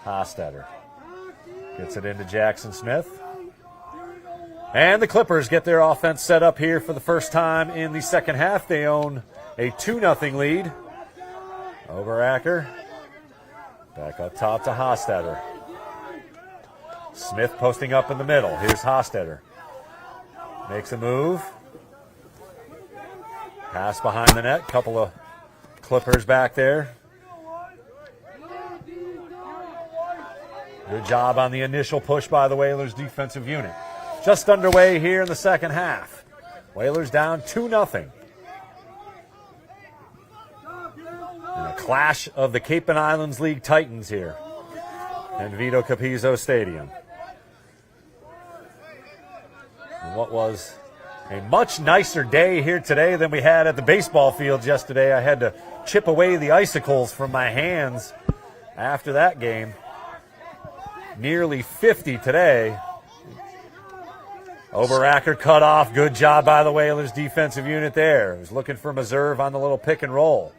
Hostetter gets it into Jackson Smith. And the Clippers get their offense set up here for the first time in the second half. They own a 2-0 lead. Overacker back up top to Hostetter. Smith posting up in the middle. Here's Hostetter. Makes a move. Pass behind the net. Couple of Clippers back there. Good job on the initial push by the Whalers defensive unit. Just underway here in the second half. Whalers down 2-0. In a clash of the Cape and Islands League Titans here in Vito Capizzo Stadium. What was a much nicer day here today than we had at the baseball fields yesterday. I had to chip away the icicles from my hands after that game. Nearly 50 today. Overacker cut off. Good job by the Whalers defensive unit there. He was looking for Meserve on the little pick and roll.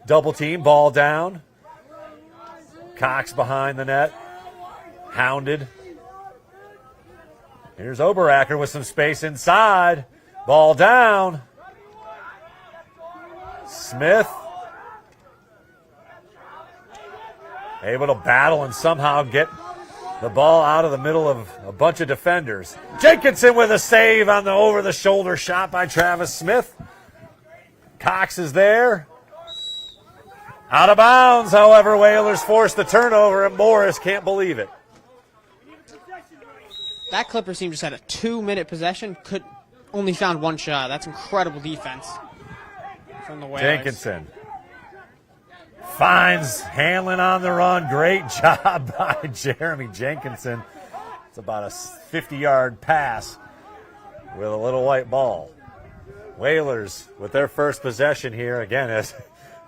Double team, ball down. Cox behind the net. Hounded. Here's Overacker with some space inside. Ball down. Smith able to battle and somehow get the ball out of the middle of a bunch of defenders. Jenkinson with a save on the over-the-shoulder shot by Travis Smith. Cox is there. Out of bounds, however, Whalers forced the turnover, and Morris can't believe it. That Clippers team just had a 2-minute possession, only found one shot. That's incredible defense from the Whalers. Jenkinson finds Hanlon on the run. Great job by Jeremy Jenkinson. It's about a 50-yard pass with a little white ball. Whalers with their first possession here. Again, as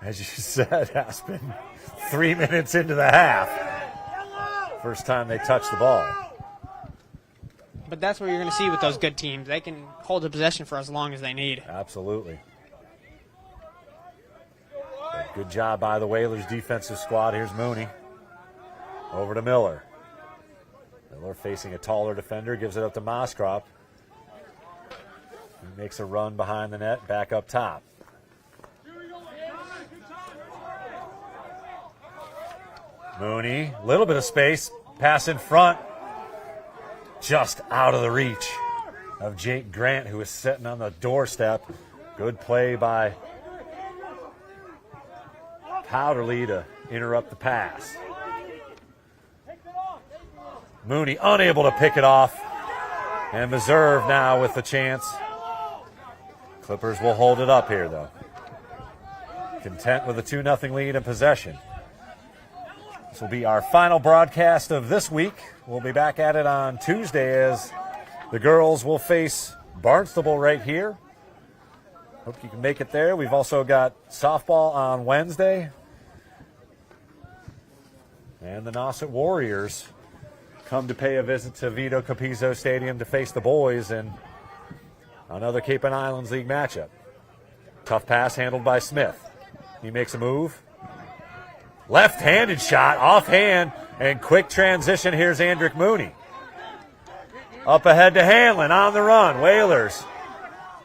you said, Aspen, 3 minutes into the half. First time they touched the ball. But that's what you're going to see with those good teams. They can hold the possession for as long as they need. Absolutely. Good job by the Whalers defensive squad. Here's Mooney. Over to Miller. Miller facing a taller defender. Gives it up to Moskrop. He makes a run behind the net, back up top. Mooney, a little bit of space, pass in front, just out of the reach of Jake Grant, who is sitting on the doorstep. Good play by Powderly to interrupt the pass. Mooney unable to pick it off, and Meserve now with the chance. Clippers will hold it up here, though. Content with a 2-0 lead in possession. This will be our final broadcast of this week. We'll be back at it on Tuesday as the girls will face Barnstable right here. Hope you can make it there. We've also got softball on Wednesday. And the Nauset Warriors come to pay a visit to Vito Capizzo Stadium to face the boys in another Cape and Islands League matchup. Tough pass handled by Smith. He makes a move. Left-handed shot, offhand, and quick transition. Here's Andrick Mooney. Up ahead to Hanlon on the run. Whalers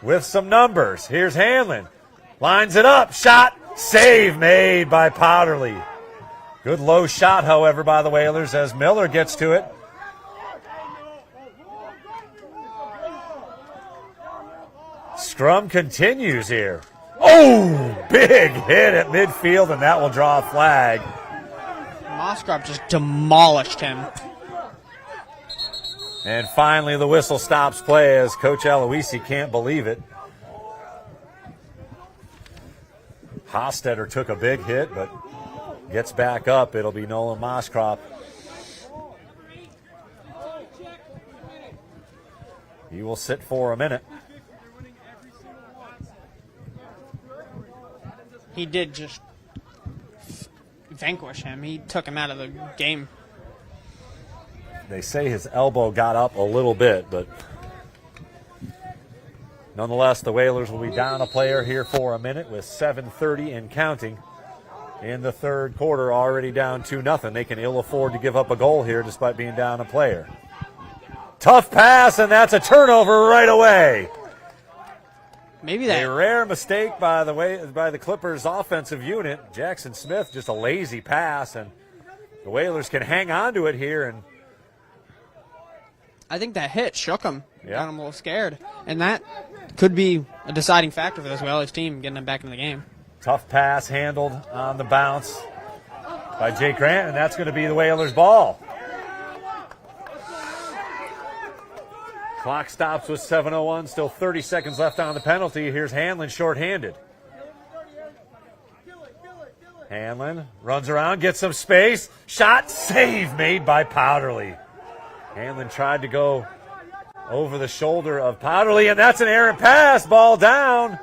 with some numbers. Here's Hanlon. Lines it up. Shot. Save made by Powderly. Good low shot, however, by the Whalers as Miller gets to it. Scrum continues here. Oh, big hit at midfield, and that will draw a flag. Moskrop just demolished him. And finally, the whistle stops play as Coach Aloisi can't believe it. Hostetter took a big hit, but gets back up. It'll be Nolan Moskrop. He will sit for a minute. He did just vanquish him. He took him out of the game. They say his elbow got up a little bit, but nonetheless, the Whalers will be down a player here for a minute with 7:30 and counting in the third quarter, already down 2-0. They can ill afford to give up a goal here despite being down a player. Tough pass, and that's a turnover right away. Maybe that a rare mistake by the Clippers offensive unit. Jackson Smith, just a lazy pass, and the Whalers can hang on to it here. And I think that hit shook him. Got him a little scared. And that could be a deciding factor for this Whalers team, getting them back into the game. Tough pass handled on the bounce by Jake Grant, and that's going to be the Whalers' ball. Clock stops with 7:01, still 30 seconds left on the penalty. Here's Hanlon shorthanded. Hanlon runs around, gets some space. Shot, save made by Powderly. Hanlon tried to go over the shoulder of Powderly, and that's an errant pass. Ball down.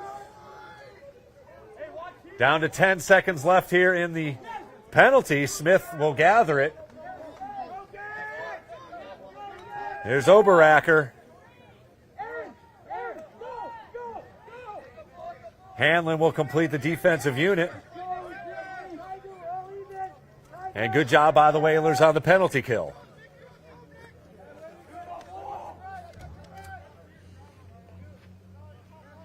Down to 10 seconds left here in the penalty. Smith will gather it. There's Oberacker. Hanlon will complete the defensive unit. And good job by the Whalers on the penalty kill.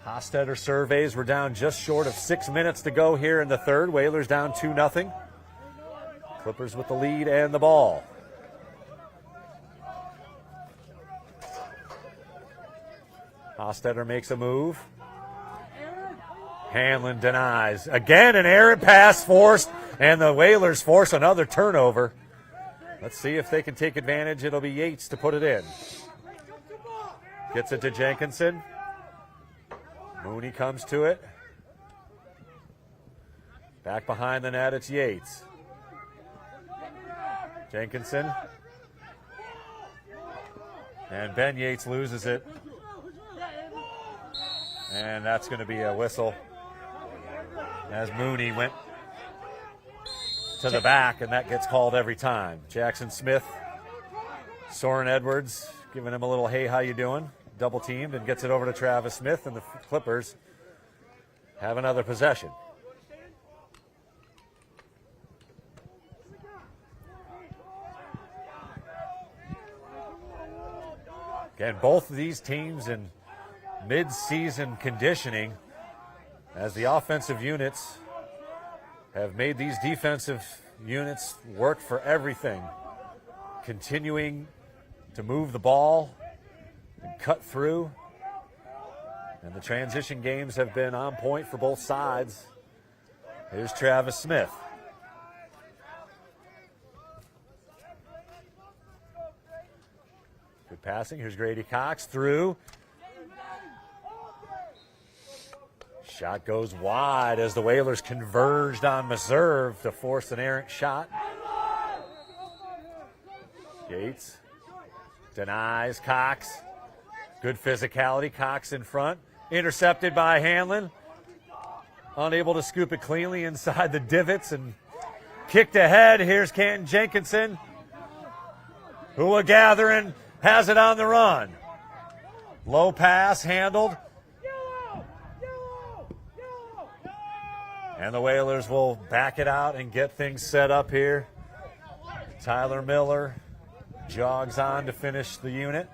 Hostetter surveys we're down just short of 6 minutes to go here in the third. Whalers down 2-0. Clippers with the lead and the ball. Hostetter makes a move. Hanlon denies. Again, an errant pass forced, and the Whalers force another turnover. Let's see if they can take advantage. It'll be Yates to put it in. Gets it to Jenkinson. Mooney comes to it. Back behind the net, it's Yates. Jenkinson. And Ben Yates loses it. And that's going to be a whistle as Mooney went to the back, and that gets called every time. Jackson Smith, Soren Edwards giving him a little, hey, how you doing? Double teamed and gets it over to Travis Smith, and the Clippers have another possession. Again, both of these teams in mid-season conditioning as the offensive units have made these defensive units work for everything, continuing to move the ball and cut through. And the transition games have been on point for both sides. Here's Travis Smith. Good passing. Here's Grady Cox through. Shot goes wide as the Whalers converged on Meserve to force an errant shot. Yates denies Cox. Good physicality. Cox in front. Intercepted by Hanlon. Unable to scoop it cleanly inside the divots and kicked ahead. Here's Canton Jenkinson. Hua gathering, has it on the run. Low pass handled. And the Whalers will back it out and get things set up here. Tyler Miller jogs on to finish the unit.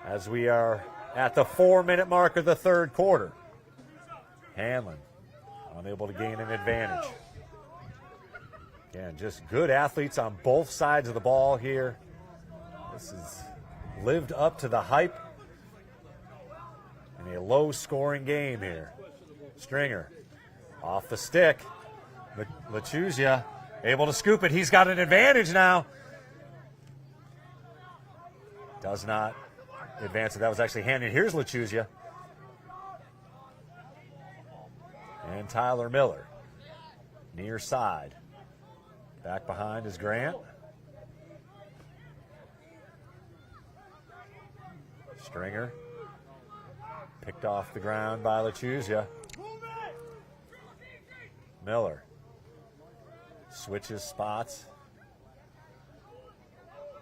As we are at the 4-minute mark of the third quarter. Hanlon unable to gain an advantage. Again, just good athletes on both sides of the ball here. This has lived up to the hype in a low-scoring game here. Stringer off the stick. Lachuzia able to scoop it. He's got an advantage now. Does not advance it. That was actually handed. Here's Lachuzia. And Tyler Miller. Near side. Back behind is Grant. Stringer. Picked off the ground by Lachuzia. Miller. Switches spots.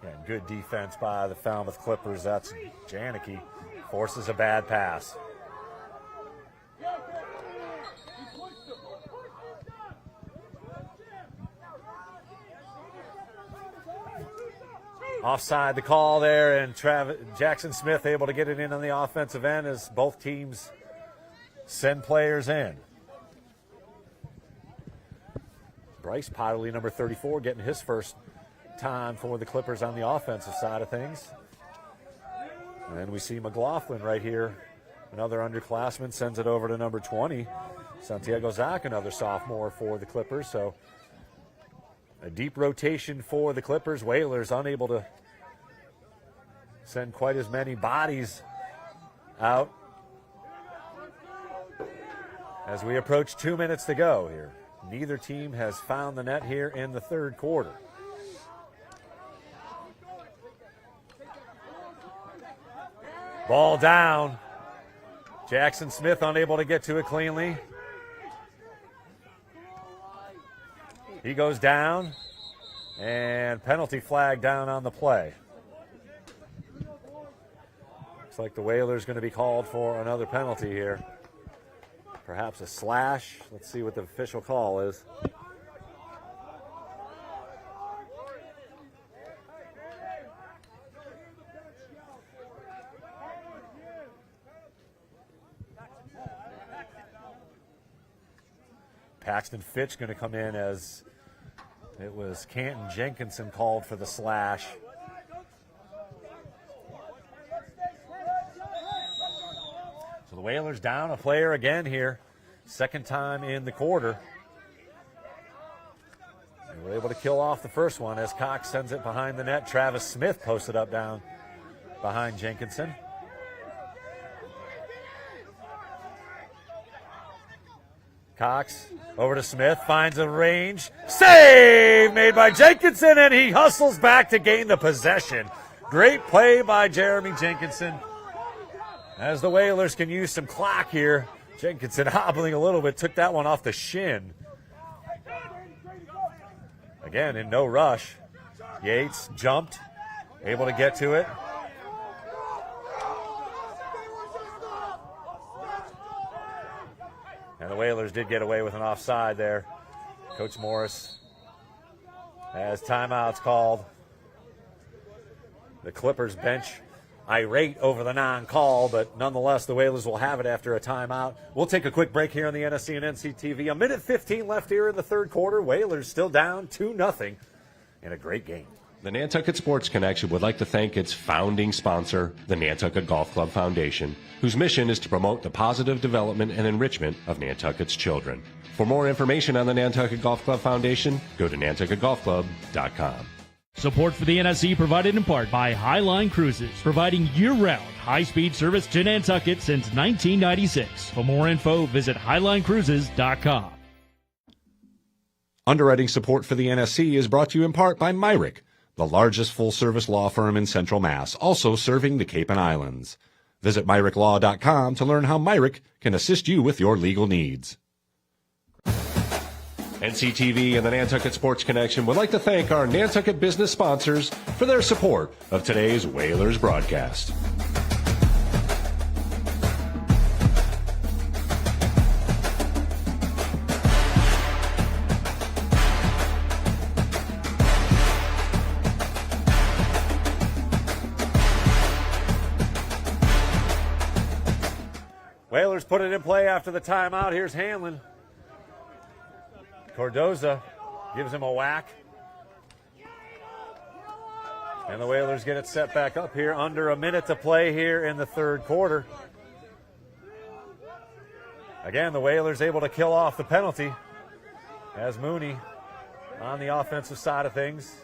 And good defense by the Falmouth Clippers. That's Janicki. Forces a bad pass. Offside the call there, and Jackson Smith able to get it in on the offensive end as both teams send players in. Bryce Potterly, number 34, getting his first time for the Clippers on the offensive side of things. And then we see McLaughlin right here. Another underclassman sends it over to number 20. Santiago Zach, another sophomore for the Clippers. So a deep rotation for the Clippers. Whalers unable to send quite as many bodies out as we approach 2 minutes to go here. Neither team has found the net here in the third quarter. Ball down. Jackson Smith unable to get to it cleanly. He goes down, and penalty flag down on the play. Looks like the Whalers going to be called for another penalty here. Perhaps a slash. Let's see what the official call is. Paxton Fitch going to come in as it was Canton Jenkinson called for the slash. So the Whalers down a player again here. Second time in the quarter. They were able to kill off the first one as Cox sends it behind the net. Travis Smith posted up down behind Jenkinson. Cox over to Smith, finds a range. Save made by Jenkinson, and he hustles back to gain the possession. Great play by Jeremy Jenkinson. As the Whalers can use some clock here. Jenkinson hobbling a little bit, took that one off the shin. Again, in no rush. Yates jumped, able to get to it. And the Whalers did get away with an offside there. Coach Morris has timeouts called. The Clippers bench irate over the non-call, but nonetheless, the Whalers will have it after a timeout. We'll take a quick break here on the NSC and NCTV. A minute 15 left here in the third quarter. Whalers still down 2-0 in a great game. The Nantucket Sports Connection would like to thank its founding sponsor, the Nantucket Golf Club Foundation, whose mission is to promote the positive development and enrichment of Nantucket's children. For more information on the Nantucket Golf Club Foundation, go to nantucketgolfclub.com. Support for the NSC provided in part by Highline Cruises, providing year-round high-speed service to Nantucket since 1996. For more info, visit highlinecruises.com. Underwriting support for the NSC is brought to you in part by MIAA, the largest full-service law firm in Central Mass, also serving the Cape and Islands. Visit MIAALaw.com to learn how MIAA can assist you with your legal needs. NCTV and the Nantucket Sports Connection would like to thank our Nantucket business sponsors for their support of today's Whalers broadcast. Whalers put it in play after the timeout. Here's Hanlon. Cordoza gives him a whack. And the Whalers get it set back up here. Under a minute to play here in the third quarter. Again, the Whalers able to kill off the penalty as Mooney on the offensive side of things.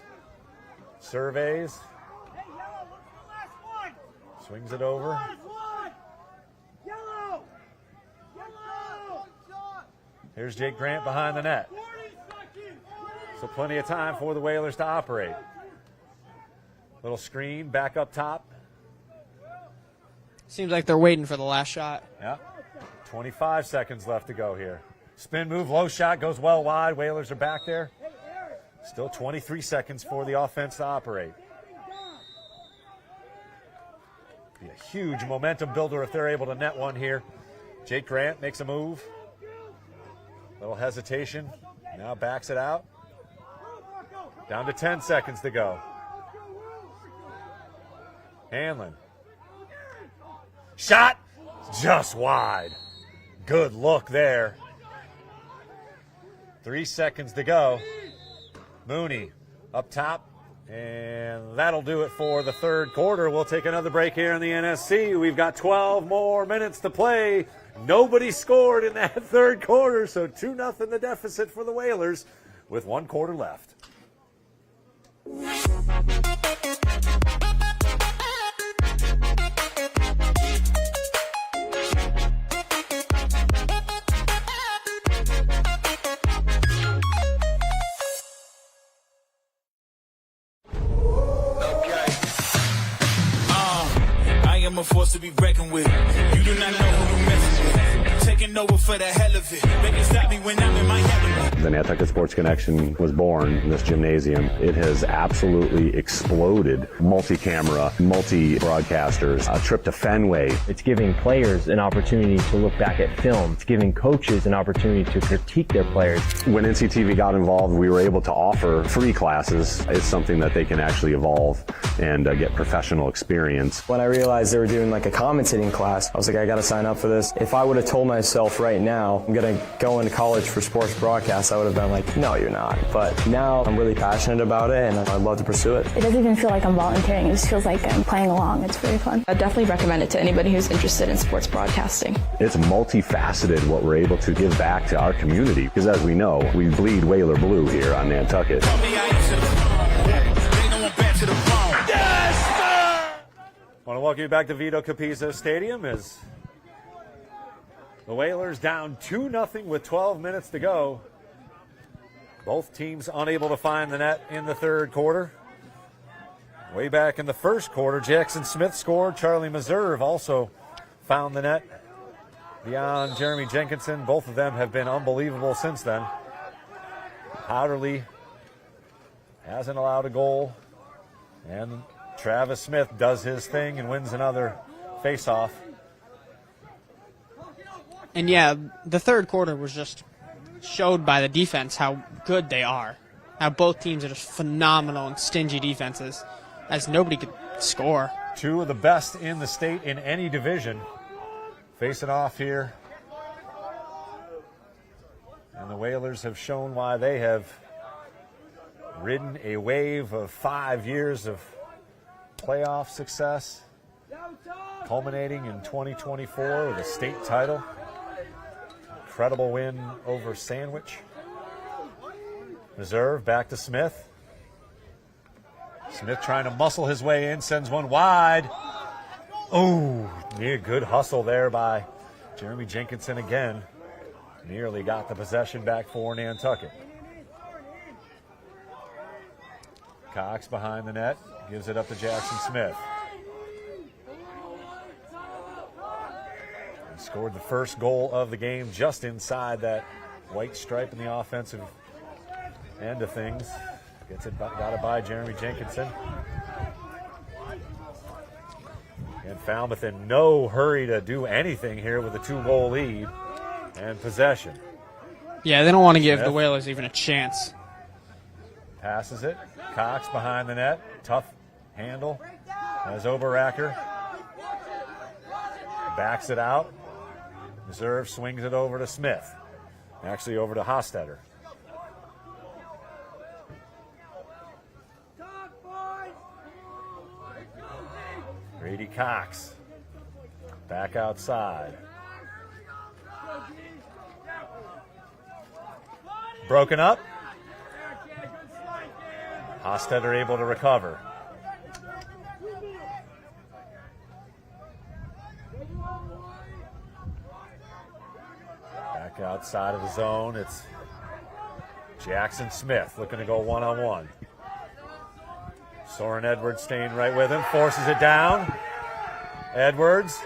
Surveys. Swings it over. Here's Jake Grant behind the net. So plenty of time for the Whalers to operate. Little screen back up top. Seems like they're waiting for the last shot. Yeah. 25 seconds left to go here. Spin move, low shot, goes well wide. Whalers are back there. Still 23 seconds for the offense to operate. Be a huge momentum builder if they're able to net one here. Jake Grant makes a move. Little hesitation. Now backs it out. Down to 10 seconds to go. Hanlon. Shot just wide. Good look there. 3 seconds to go. Mooney up top. And that'll do it for the third quarter. We'll take another break here in the NSC. We've got 12 more minutes to play. Nobody scored in that third quarter, so 2-0 the deficit for the Whalers with 1 quarter left. I am a force to be reckoned with. You do not know who you're messing with. Taking over for the hell of it. They can stop me when I'm in my element. The Nantucket Sports Connection was born in this gymnasium. It has absolutely exploded. Multi-camera, multi-broadcasters, a trip to Fenway. It's giving players an opportunity to look back at film. It's giving coaches an opportunity to critique their players. When NCTV got involved, we were able to offer free classes. It's something that they can actually evolve and get professional experience. When I realized they were doing like a commentating class, I was like, I got to sign up for this. If I would have told myself right now, I'm going to go into college for sports broadcast, I would have been like, no, you're not. But now I'm really passionate about it and I'd love to pursue it. It doesn't even feel like I'm volunteering. It just feels like I'm playing along. It's very fun. I definitely recommend it to anybody who's interested in sports broadcasting. It's multifaceted what we're able to give back to our community because as we know, we bleed Whaler blue here on Nantucket. I want to welcome you back to Vito Capizzo Stadium as the Whalers down 2-0 with 12 minutes to go. Both teams unable to find the net in the third quarter. Way back in the first quarter, Jackson Smith scored. Charlie Meserve also found the net. Beyond Jeremy Jenkinson, both of them have been unbelievable since then. Powderly hasn't allowed a goal. And Travis Smith does his thing and wins another face-off. And yeah, the third quarter was just showed by the defense how good they are. How both teams are just phenomenal and stingy defenses. as nobody could score. Two of the best in the state in any division facing off here. And the Whalers have shown why they have ridden a wave of 5 years of playoff success, culminating in 2024 with a state title. Incredible win over Sandwich. Reserve back to Smith. Smith trying to muscle his way in, sends one wide. Oh, near good hustle there by Jeremy Jenkinson again. Nearly got the possession back for Nantucket. Cox behind the net, gives it up to Jackson Smith. He scored the first goal of the game just inside that white stripe in the offensive end of things. Gets it, got it by Jeremy Jenkinson. And Falmouth in no hurry to do anything here with a 2-goal lead and possession. Yeah, they don't want to give the Whalers even a chance. Passes it. Cox behind the net. Tough handle. As Oberacker backs it out. Reserve swings it over to Smith. Actually over to Hostetter. Grady Cox back outside. Broken up. Hostetter able to recover. Back outside of the zone. It's Jackson Smith looking to go one-on-one. Soren Edwards staying right with him, forces it down. Edwards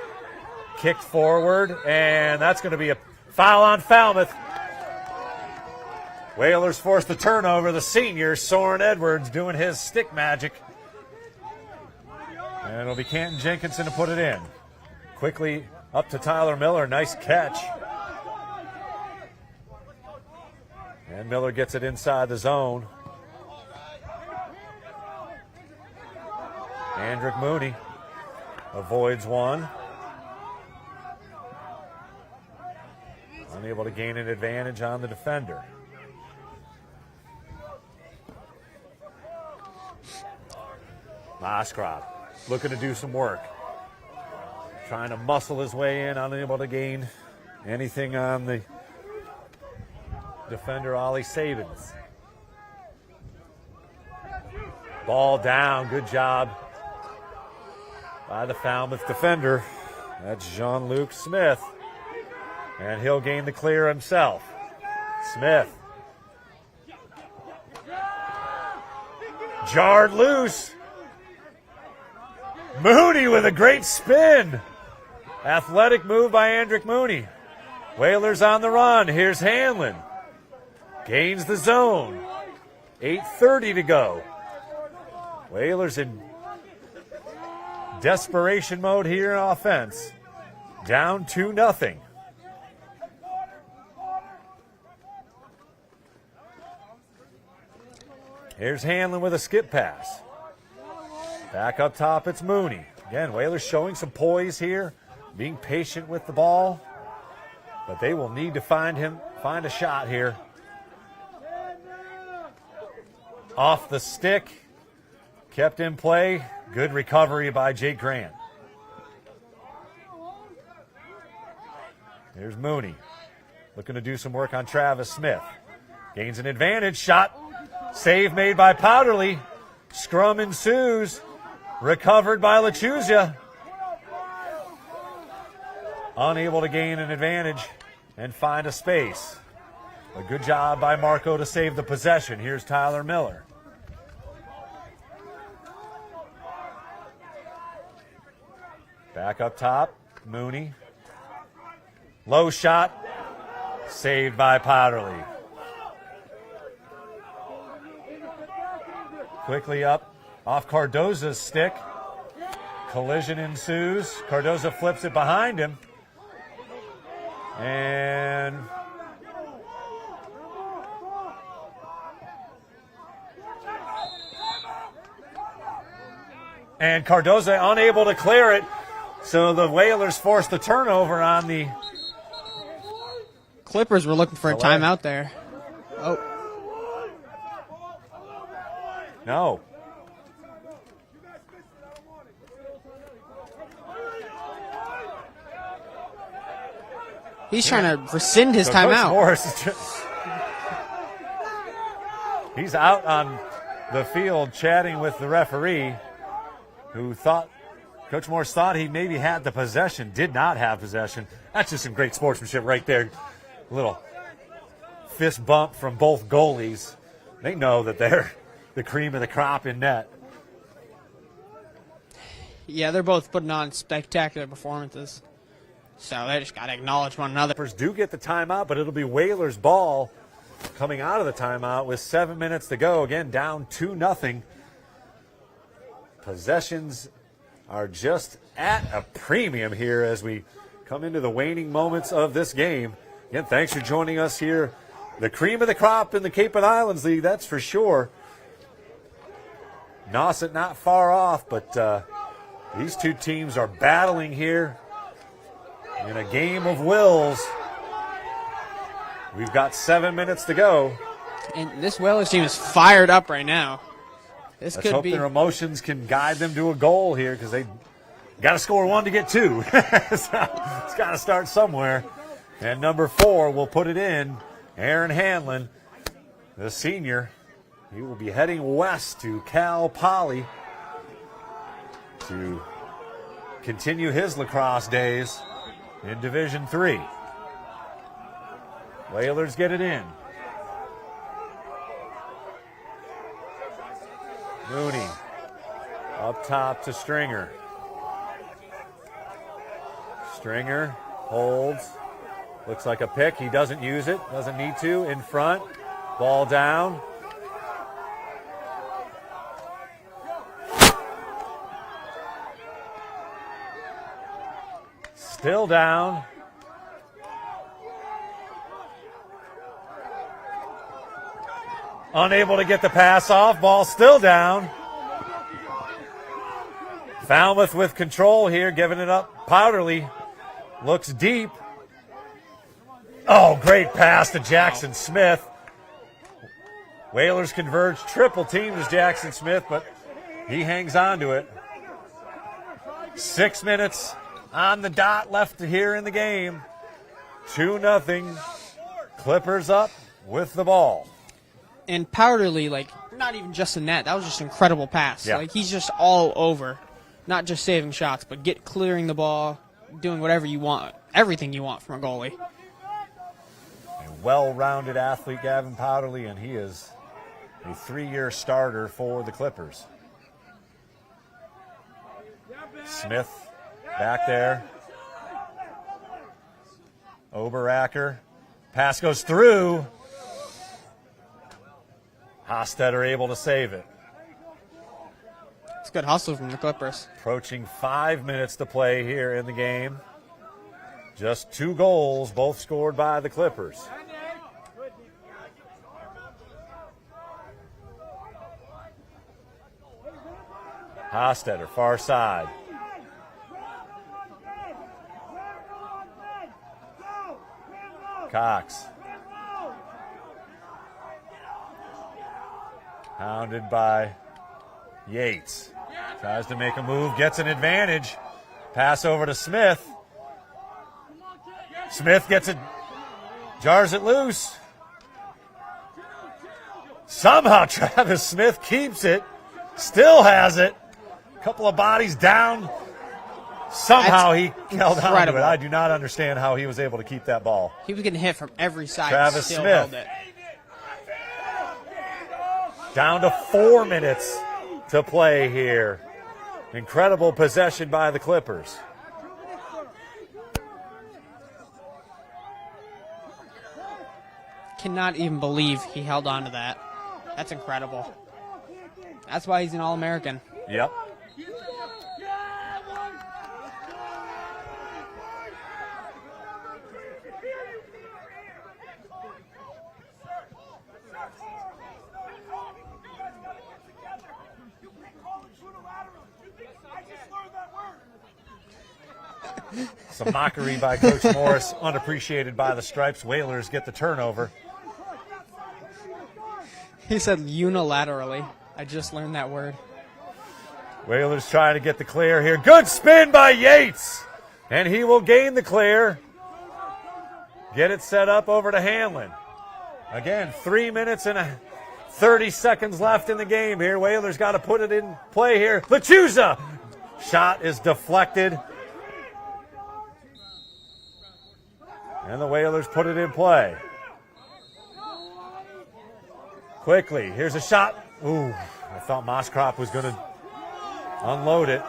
kicked forward, and that's going to be a foul on Falmouth. Whalers force the turnover. The senior, Soren Edwards, doing his stick magic. And it'll be Canton Jenkinson to put it in. Quickly up to Tyler Miller. Nice catch. And Miller gets it inside the zone. Andrick Mooney avoids one. Unable to gain an advantage on the defender. Moskrop looking to do some work. Trying to muscle his way in, unable to gain anything on the defender, Ollie Sabins. Ball down, good job by the Falmouth defender. That's Jean-Luc Smith. And he'll gain the clear himself. Smith. Jarred loose. Mooney with a great spin. Athletic move by Andrick Mooney. Whalers on the run. Here's Hanlon. Gains the zone. 8:30 to go. Whalers in desperation mode here in offense. Down 2-0. Here's Hanlon with a skip pass. Back up top, it's Mooney. Again, Whalers showing some poise here, being patient with the ball, but they will need to find a shot here. Off the stick, kept in play. Good recovery by Jake Grant. There's Mooney, looking to do some work on Travis Smith. Gains an advantage, shot, save made by Powderly. Scrum ensues. Recovered by Lachuzia. Unable to gain an advantage and find a space. A good job by Marco to save the possession. Here's Tyler Miller. Back up top, Mooney. Low shot, saved by Powderly. Quickly up. Off Cardoza's stick. Collision ensues. Cardoza flips it behind him. And And Cardoza unable to clear it. So the Whalers forced the turnover on the Clippers were looking for a timeout there. Oh. No. He's trying to rescind his timeout. He's out on the field chatting with the referee, who thought, Coach Morris thought he maybe had the possession, did not have possession. That's just some great sportsmanship right there. A little fist bump from both goalies. They know that they're the cream of the crop in net. Yeah, they're both putting on spectacular performances. So they just got to acknowledge one another. Do get the timeout, but it'll be Whalers' ball coming out of the timeout with 7 minutes to go. Again, down 2-0. Possessions are just at a premium here as we come into the waning moments of this game. Again, thanks for joining us here. The cream of the crop in the Cape and Islands League, that's for sure. Nauset not far off, but these two teams are battling here in a game of wills. We've got 7 minutes to go. And this Whalers team is fired up right now. Let's hope their emotions can guide them to a goal here, because they got to score one to get two. So it's got to start somewhere. And number 4 will put it in. Aaron Hanlon, the senior. He will be heading west to Cal Poly to continue his lacrosse days in Division III. Whalers get it in. Mooney up top to Stringer. Stringer holds. Looks like a pick. He doesn't use it. Doesn't need to. In front. Ball down. Still down. Unable to get the pass off. Ball still down. Falmouth with control here, giving it up. Powderly looks deep. Oh, great pass to Jackson Smith. Whalers converge. Triple teams Jackson Smith, but he hangs on to it. 6 minutes on the dot left here in the game. 2-0. Clippers up with the ball. And Powderly, not even just a net. That was just an incredible pass. Yeah. He's just all over. Not just saving shots, but clearing the ball, doing whatever you want, everything you want from a goalie. A well-rounded athlete, Gavin Powderly, and he is a 3-year starter for the Clippers. Smith back there. Oberacker. Pass goes through. Hostetter able to save it. It's good hustle from the Clippers. Approaching 5 minutes to play here in the game. Just 2 goals, both scored by the Clippers. Hostetter, far side. Cox. Hounded by Yates. Tries to make a move, gets an advantage. Pass over to Smith. Smith gets it, jars it loose. Somehow Travis Smith keeps it, still has it. A couple of bodies down. Somehow he held on to it. I do not understand how he was able to keep that ball. He was getting hit from every side. Travis still Smith. Held it. Down to 4 minutes to play here. Incredible possession by the Clippers. Cannot even believe he held on to that. That's incredible. That's why he's an All-American. Yep. Some mockery by Coach Morris, unappreciated by the Stripes. Whalers get the turnover. He said unilaterally. I just learned that word. Whalers trying to get the clear here. Good spin by Yates. And he will gain the clear. Get it set up over to Hanlon. Again, 3 minutes and 30 seconds left in the game here. Whalers got to put it in play here. Lachuza. Shot is deflected. And the Whalers put it in play. Quickly, here's a shot. Ooh, I thought Moskrop was going to unload it.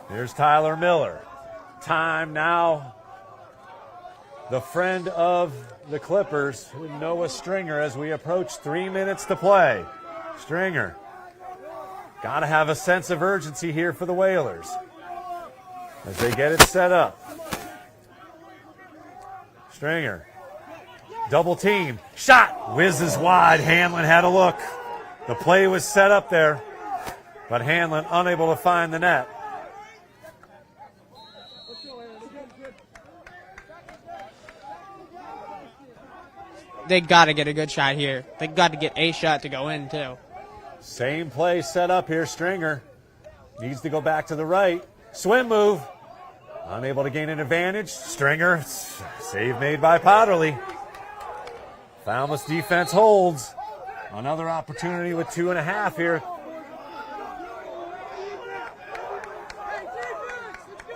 Here's Tyler Miller. Time now. The friend of the Clippers, Noah Stringer, as we approach 3 minutes to play. Stringer. Got to have a sense of urgency here for the Whalers as they get it set up. Stringer. Double team. Shot. Whizzes wide. Hanlon had a look. The play was set up there, but Hanlon unable to find the net. They got to get a good shot here. They got to get a shot to go in, too. Same play set up here. Stringer needs to go back to the right. Swim move. Unable to gain an advantage. Stringer. Save made by Powderly. Falmouth's defense holds. Another opportunity with 2.5 here.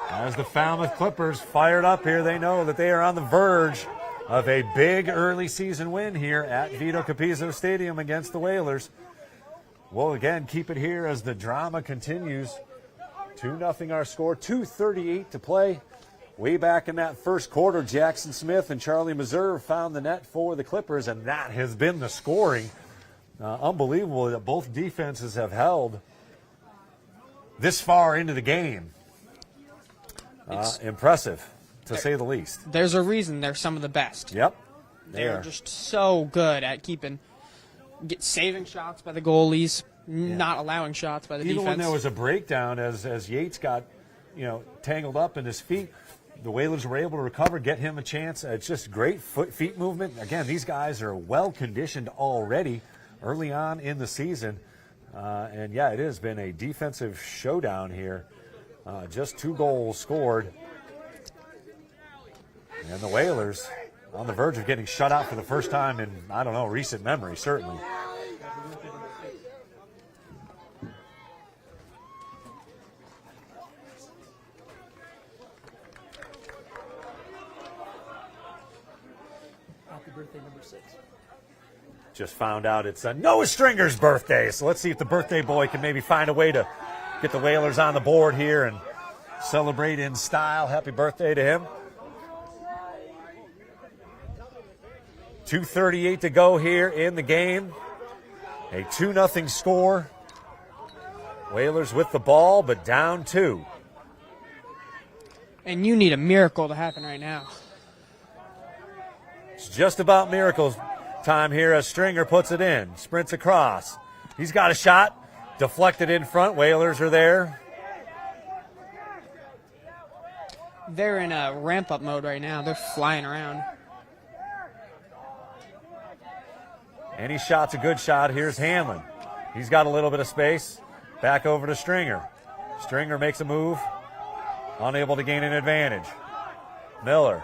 As the Falmouth Clippers fired up here, they know that they are on the verge of a big early season win here at Vito Capizzo Stadium against the Whalers. We'll again keep it here as the drama continues. 2-0 our score, 2:38 to play. Way back in that first quarter, Jackson Smith and Charlie Meserve found the net for the Clippers, and that has been the scoring. Unbelievable that both defenses have held this far into the game. Impressive, to say the least. There's a reason they're some of the best. Yep. They're just so good at saving shots by the goalies, not allowing shots by the defense. Even when there was a breakdown as Yates got, tangled up in his feet, the Whalers were able to recover, get him a chance. It's just great feet movement. Again, these guys are well conditioned already early on in the season. And it has been a defensive showdown here. Just 2 goals scored. And the Whalers on the verge of getting shut out for the first time in, recent memory, certainly. Happy birthday, number 6. Just found out it's Noah Stringer's birthday, so let's see if the birthday boy can maybe find a way to get the Whalers on the board here and celebrate in style. Happy birthday to him. 2:38 to go here in the game. A 2-0 score. Whalers with the ball, but down 2. And you need a miracle to happen right now. It's just about miracles time here as Stringer puts it in. Sprints across. He's got a shot. Deflected in front. Whalers are there. They're in a ramp-up mode right now. They're flying around. Any shot's a good shot. Here's Hanlon. He's got a little bit of space. Back over to Stringer. Stringer makes a move. Unable to gain an advantage. Miller.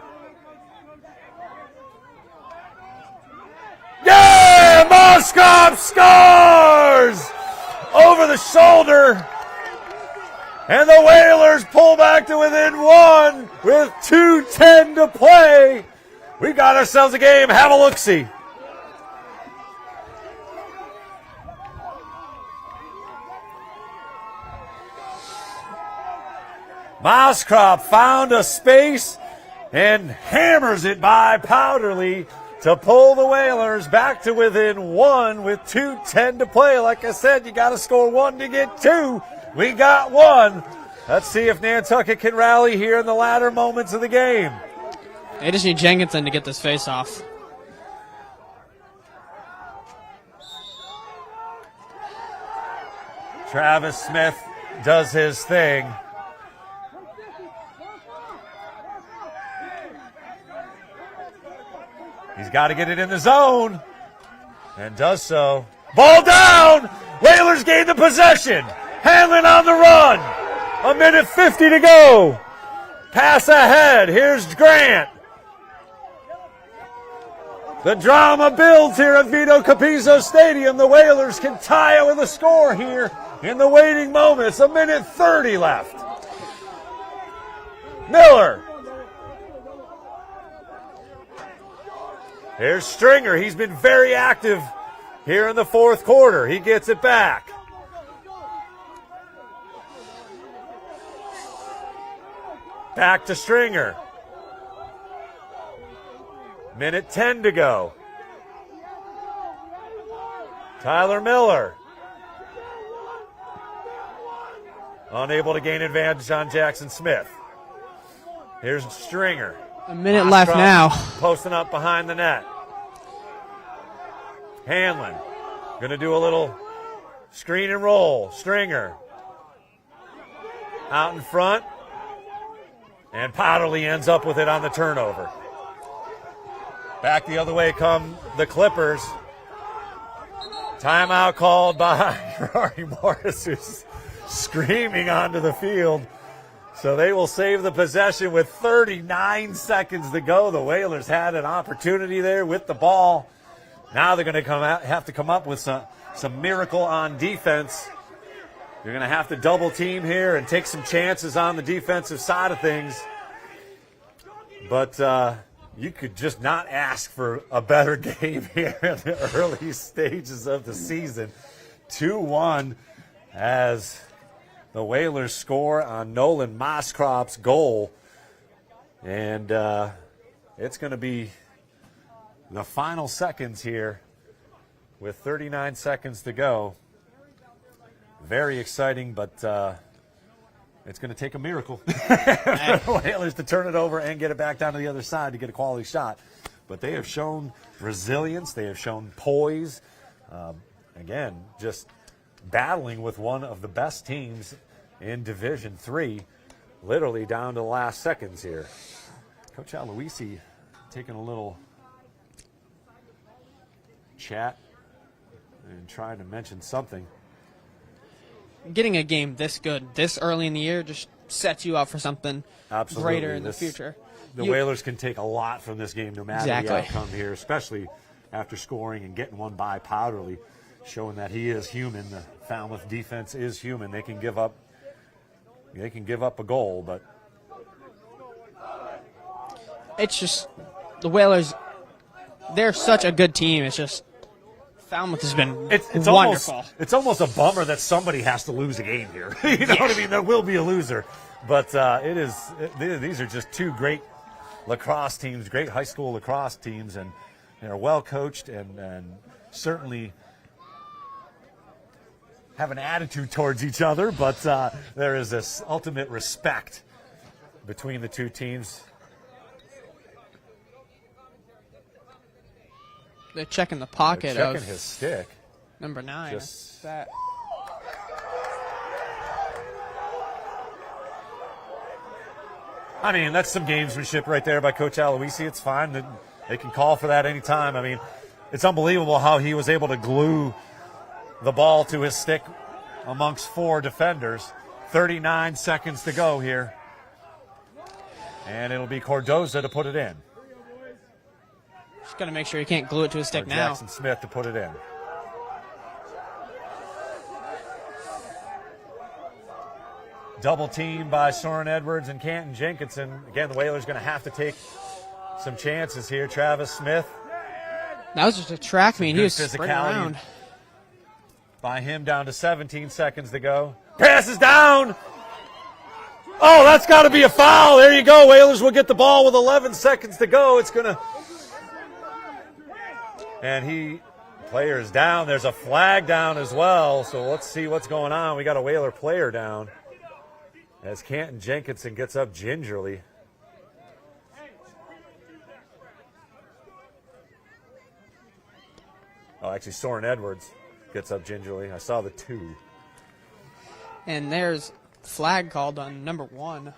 Yeah! Moskov scores! Over the shoulder. And the Whalers pull back to within 1 with 2:10 to play. We got ourselves a game. Have a look-see. Moskrop found a space and hammers it by Powderly to pull the Whalers back to within 1 with 2:10 to play. Like I said, you got to score 1 to get 2. We got 1. Let's see if Nantucket can rally here in the latter moments of the game. They just need Jenkinson to get this face off. Travis Smith does his thing. He's got to get it in the zone, and does so. Ball down! Whalers gain the possession. Hanlon on the run. 1:50 to go. Pass ahead. Here's Grant. The drama builds here at Vito Capizzo Stadium. The Whalers can tie it with a score here in the waiting moments. 1:30 left. Miller. Here's Stringer. He's been very active here in the fourth quarter. He gets it back. Back to Stringer. 1:10 to go. Tyler Miller. Unable to gain advantage on Jackson Smith. Here's Stringer. A minute left now. Posting up behind the net. Hanlon going to do a little screen and roll. Stringer out in front. And Powderly ends up with it on the turnover. Back the other way come the Clippers. Timeout called by Rory Morris, who's screaming onto the field. So they will save the possession with 39 seconds to go. The Whalers had an opportunity there with the ball. Now they're going to have to come up with some miracle on defense. You're going to have to double team here and take some chances on the defensive side of things. But you could just not ask for a better game here in the early stages of the season. 2-1 as the Whalers score on Nolan Moskrop's goal. And it's going to be the final seconds here with 39 seconds to go. Very exciting, but it's going to take a miracle for the Whalers to turn it over and get it back down to the other side to get a quality shot. But they have shown resilience. They have shown poise. Again, just battling with one of the best teams in Division III, literally down to the last seconds here. Coach Aloisi taking a little chat and trying to mention something. Getting a game this good, this early in the year, just sets you up for something greater in the future. The Whalers can take a lot from this game no matter the outcome here, especially after scoring and getting one by Powderly, showing that he is human. The Falmouth defense is human. They can give up a goal, but it's just the Whalers, they're such a good team. It's just Falmouth has been wonderful. It's almost a bummer that somebody has to lose a game here. You know what I mean? There will be a loser. But these are just two great lacrosse teams, great high school lacrosse teams, and they're well coached and certainly have an attitude towards each other. But there is this ultimate respect between the two teams. They're checking the pocket checking of his stick. Number 9. Just that. I mean, that's some gamesmanship right there by Coach Aloisi. It's fine. They can call for that anytime. I mean, it's unbelievable how he was able to glue the ball to his stick amongst 4 defenders. 39 seconds to go here. And it'll be Cordoza to put it in. Just got to make sure he can't glue it to his stick now. Jackson Smith to put it in. Double team by Soren Edwards and Canton Jenkinson. Again, the Whalers going to have to take some chances here. Travis Smith. That was just a track meet. He was sprinting around. By him down to 17 seconds to go. Passes down. Oh, that's got to be a foul. There you go. Whalers will get the ball with 11 seconds to go. It's going to... And player is down. There's a flag down as well. So let's see what's going on. We got a Whaler player down as Canton Jenkinson gets up gingerly. Oh, actually, Soren Edwards gets up gingerly. I saw the 2. And there's flag called on number 1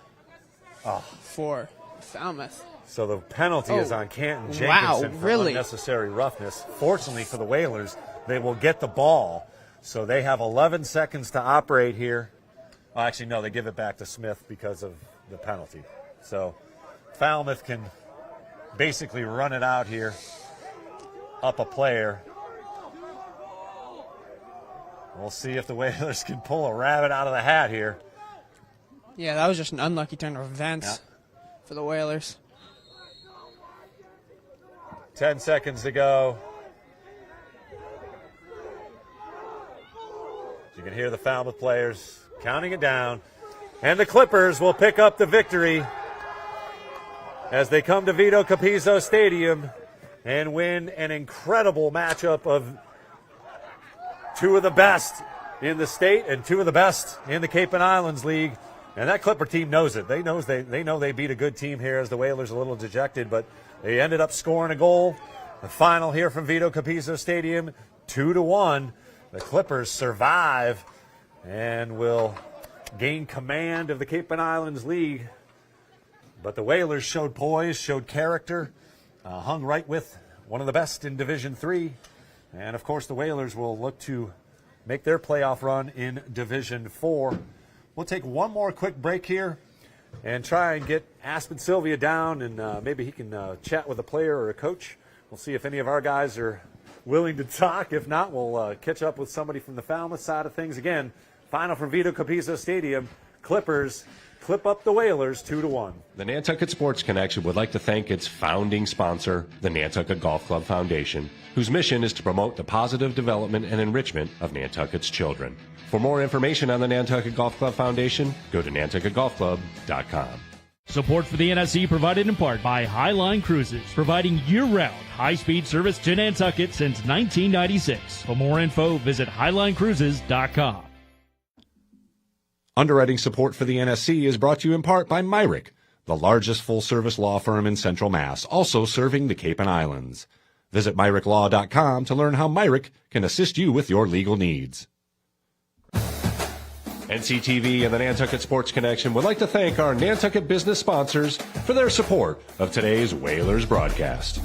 for Falmouth. So the penalty is on Canton Jenkinson for unnecessary roughness. Fortunately for the Whalers, they will get the ball. So they have 11 seconds to operate here. Well, actually, no, they give it back to Smith because of the penalty. So Falmouth can basically run it out here, up a player. We'll see if the Whalers can pull a rabbit out of the hat here. Yeah, that was just an unlucky turn of events for the Whalers. 10 seconds to go. You can hear the Falmouth players counting it down. And the Clippers will pick up the victory as they come to Vito Capizzo Stadium and win an incredible matchup of two of the best in the state and two of the best in the Cape and Islands League. And that Clipper team knows it. They know they beat a good team here, as the Whalers a little dejected, but they ended up scoring a goal. The final here from Vito Capizzo Stadium, 2-1. The Clippers survive and will gain command of the Cape and Islands League. But the Whalers showed poise, showed character, hung right with one of the best in Division III. And, of course, the Whalers will look to make their playoff run in Division IV. We'll take one more quick break here and try and get Aspen Sylvia down, and maybe he can chat with a player or a coach. We'll see if any of our guys are willing to talk. If not, we'll catch up with somebody from the Falmouth side of things. Again, final from Vito Capizzo Stadium. Clippers clip up the Whalers 2-1. The Nantucket Sports Connection would like to thank its founding sponsor, the Nantucket Golf Club Foundation, whose mission is to promote the positive development and enrichment of Nantucket's children. For more information on the Nantucket Golf Club Foundation, go to nantucketgolfclub.com. Support for the NSC provided in part by Highline Cruises, providing year-round high-speed service to Nantucket since 1996. For more info, visit highlinecruises.com. Underwriting support for the NSC is brought to you in part by Myrick, the largest full-service law firm in Central Mass, also serving the Cape and Islands. Visit MyrickLaw.com to learn how Myrick can assist you with your legal needs. NCTV and the Nantucket Sports Connection would like to thank our Nantucket business sponsors for their support of today's Whalers broadcast.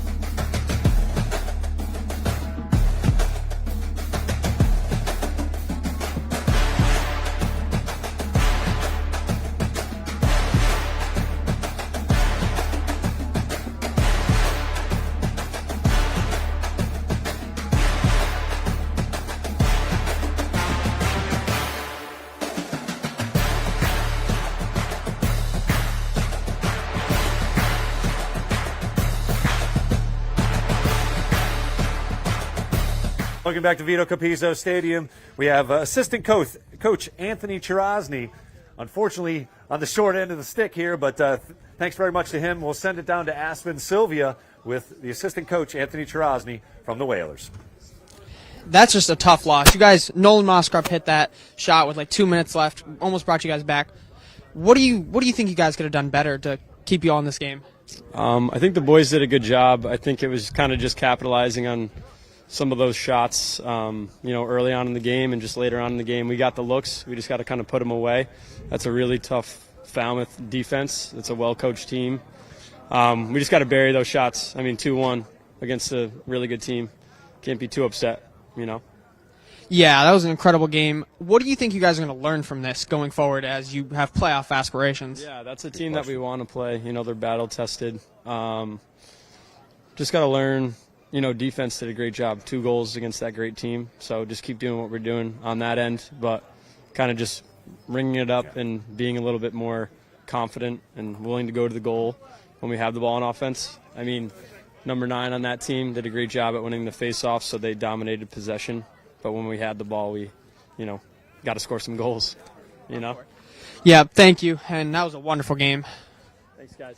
Welcome back to Vito Capizzo Stadium. We have assistant coach Anthony Chirosny, unfortunately on the short end of the stick here, but thanks very much to him. We'll send it down to Aspen Sylvia with the assistant coach Anthony Chirosny from the Whalers. That's just a tough loss. You guys, Nolan Moskrup hit that shot with like 2 minutes left, almost brought you guys back. What do you think you guys could have done better to keep you all in this game? I think the boys did a good job. I think it was kind of just capitalizing on some of those shots, early on in the game and just later on in the game. We got the looks. We just got to kind of put them away. That's a really tough Falmouth defense. It's a well-coached team. We just got to bury those shots. 2-1 against a really good team. Can't be too upset, Yeah, that was an incredible game. What do you think you guys are going to learn from this going forward as you have playoff aspirations? Yeah, that's a team that we want to play. They're battle-tested. Just got to learn. Defense did a great job. 2 goals against that great team. So just keep doing what we're doing on that end, but kind of just ringing it up and being a little bit more confident and willing to go to the goal when we have the ball on offense. Number 9 on that team did a great job at winning the face-off, so they dominated possession. But when we had the ball, we, got to score some goals, Yeah, thank you. And that was a wonderful game. Thanks, guys.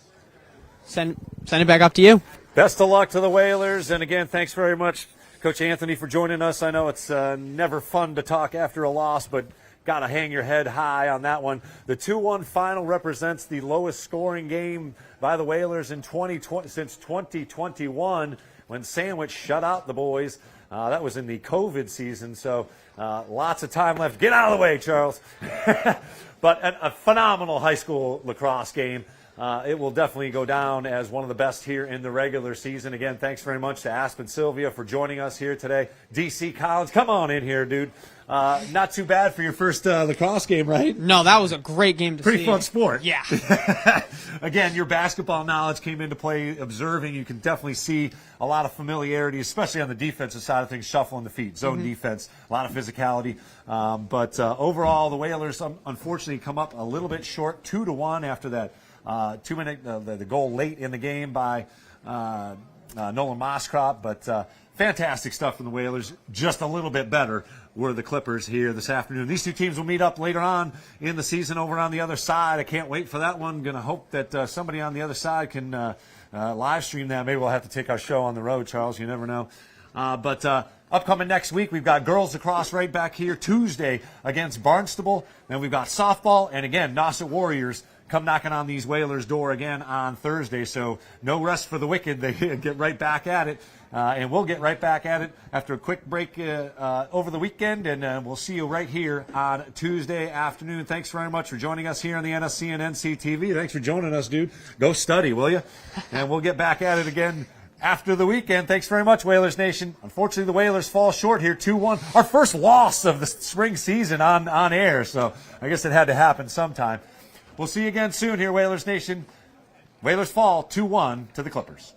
Send it back up to you. Best of luck to the Whalers. And again, thanks very much, Coach Anthony, for joining us. I know it's never fun to talk after a loss, but got to hang your head high on that one. The 2-1 final represents the lowest scoring game by the Whalers since 2021 when Sandwich shut out the boys. That was in the COVID season. So Lots of time left. Get out of the way, Charles. But a phenomenal high school lacrosse game. It will definitely go down as one of the best here in the regular season. Again, thanks very much to Aspen Sylvia for joining us here today. DC Collins, come on in here, dude. Not too bad for your first lacrosse game, right? No, that was a great game to see. Pretty fun sport. Yeah. Again, your basketball knowledge came into play observing. You can definitely see a lot of familiarity, especially on the defensive side of things, shuffling the feet, zone defense, a lot of physicality. But overall, the Whalers unfortunately come up a little bit short, 2-1 after that 2-minute the goal late in the game by Nolan Moskrop. But fantastic stuff from the Whalers. Just a little bit better were the Clippers here this afternoon. These two teams will meet up later on in the season over on the other side. I can't wait for that one. Going to hope that somebody on the other side can live stream that. Maybe we'll have to take our show on the road, Charles. You never know. But upcoming next week, we've got girls lacrosse right back here Tuesday against Barnstable. Then we've got softball. And again, Nauset Warriors come knocking on these Whalers' door again on Thursday. So no rest for the wicked. They get right back at it. And we'll get right back at it after a quick break over the weekend. And we'll see you right here on Tuesday afternoon. Thanks very much for joining us here on the NSC and NCTV. Thanks for joining us, dude. Go study, will you? And we'll get back at it again after the weekend. Thanks very much, Whalers Nation. Unfortunately, the Whalers fall short here, 2-1. Our first loss of the spring season on air. So I guess it had to happen sometime. We'll see you again soon here, Whalers Nation. Whalers fall 2-1 to the Clippers.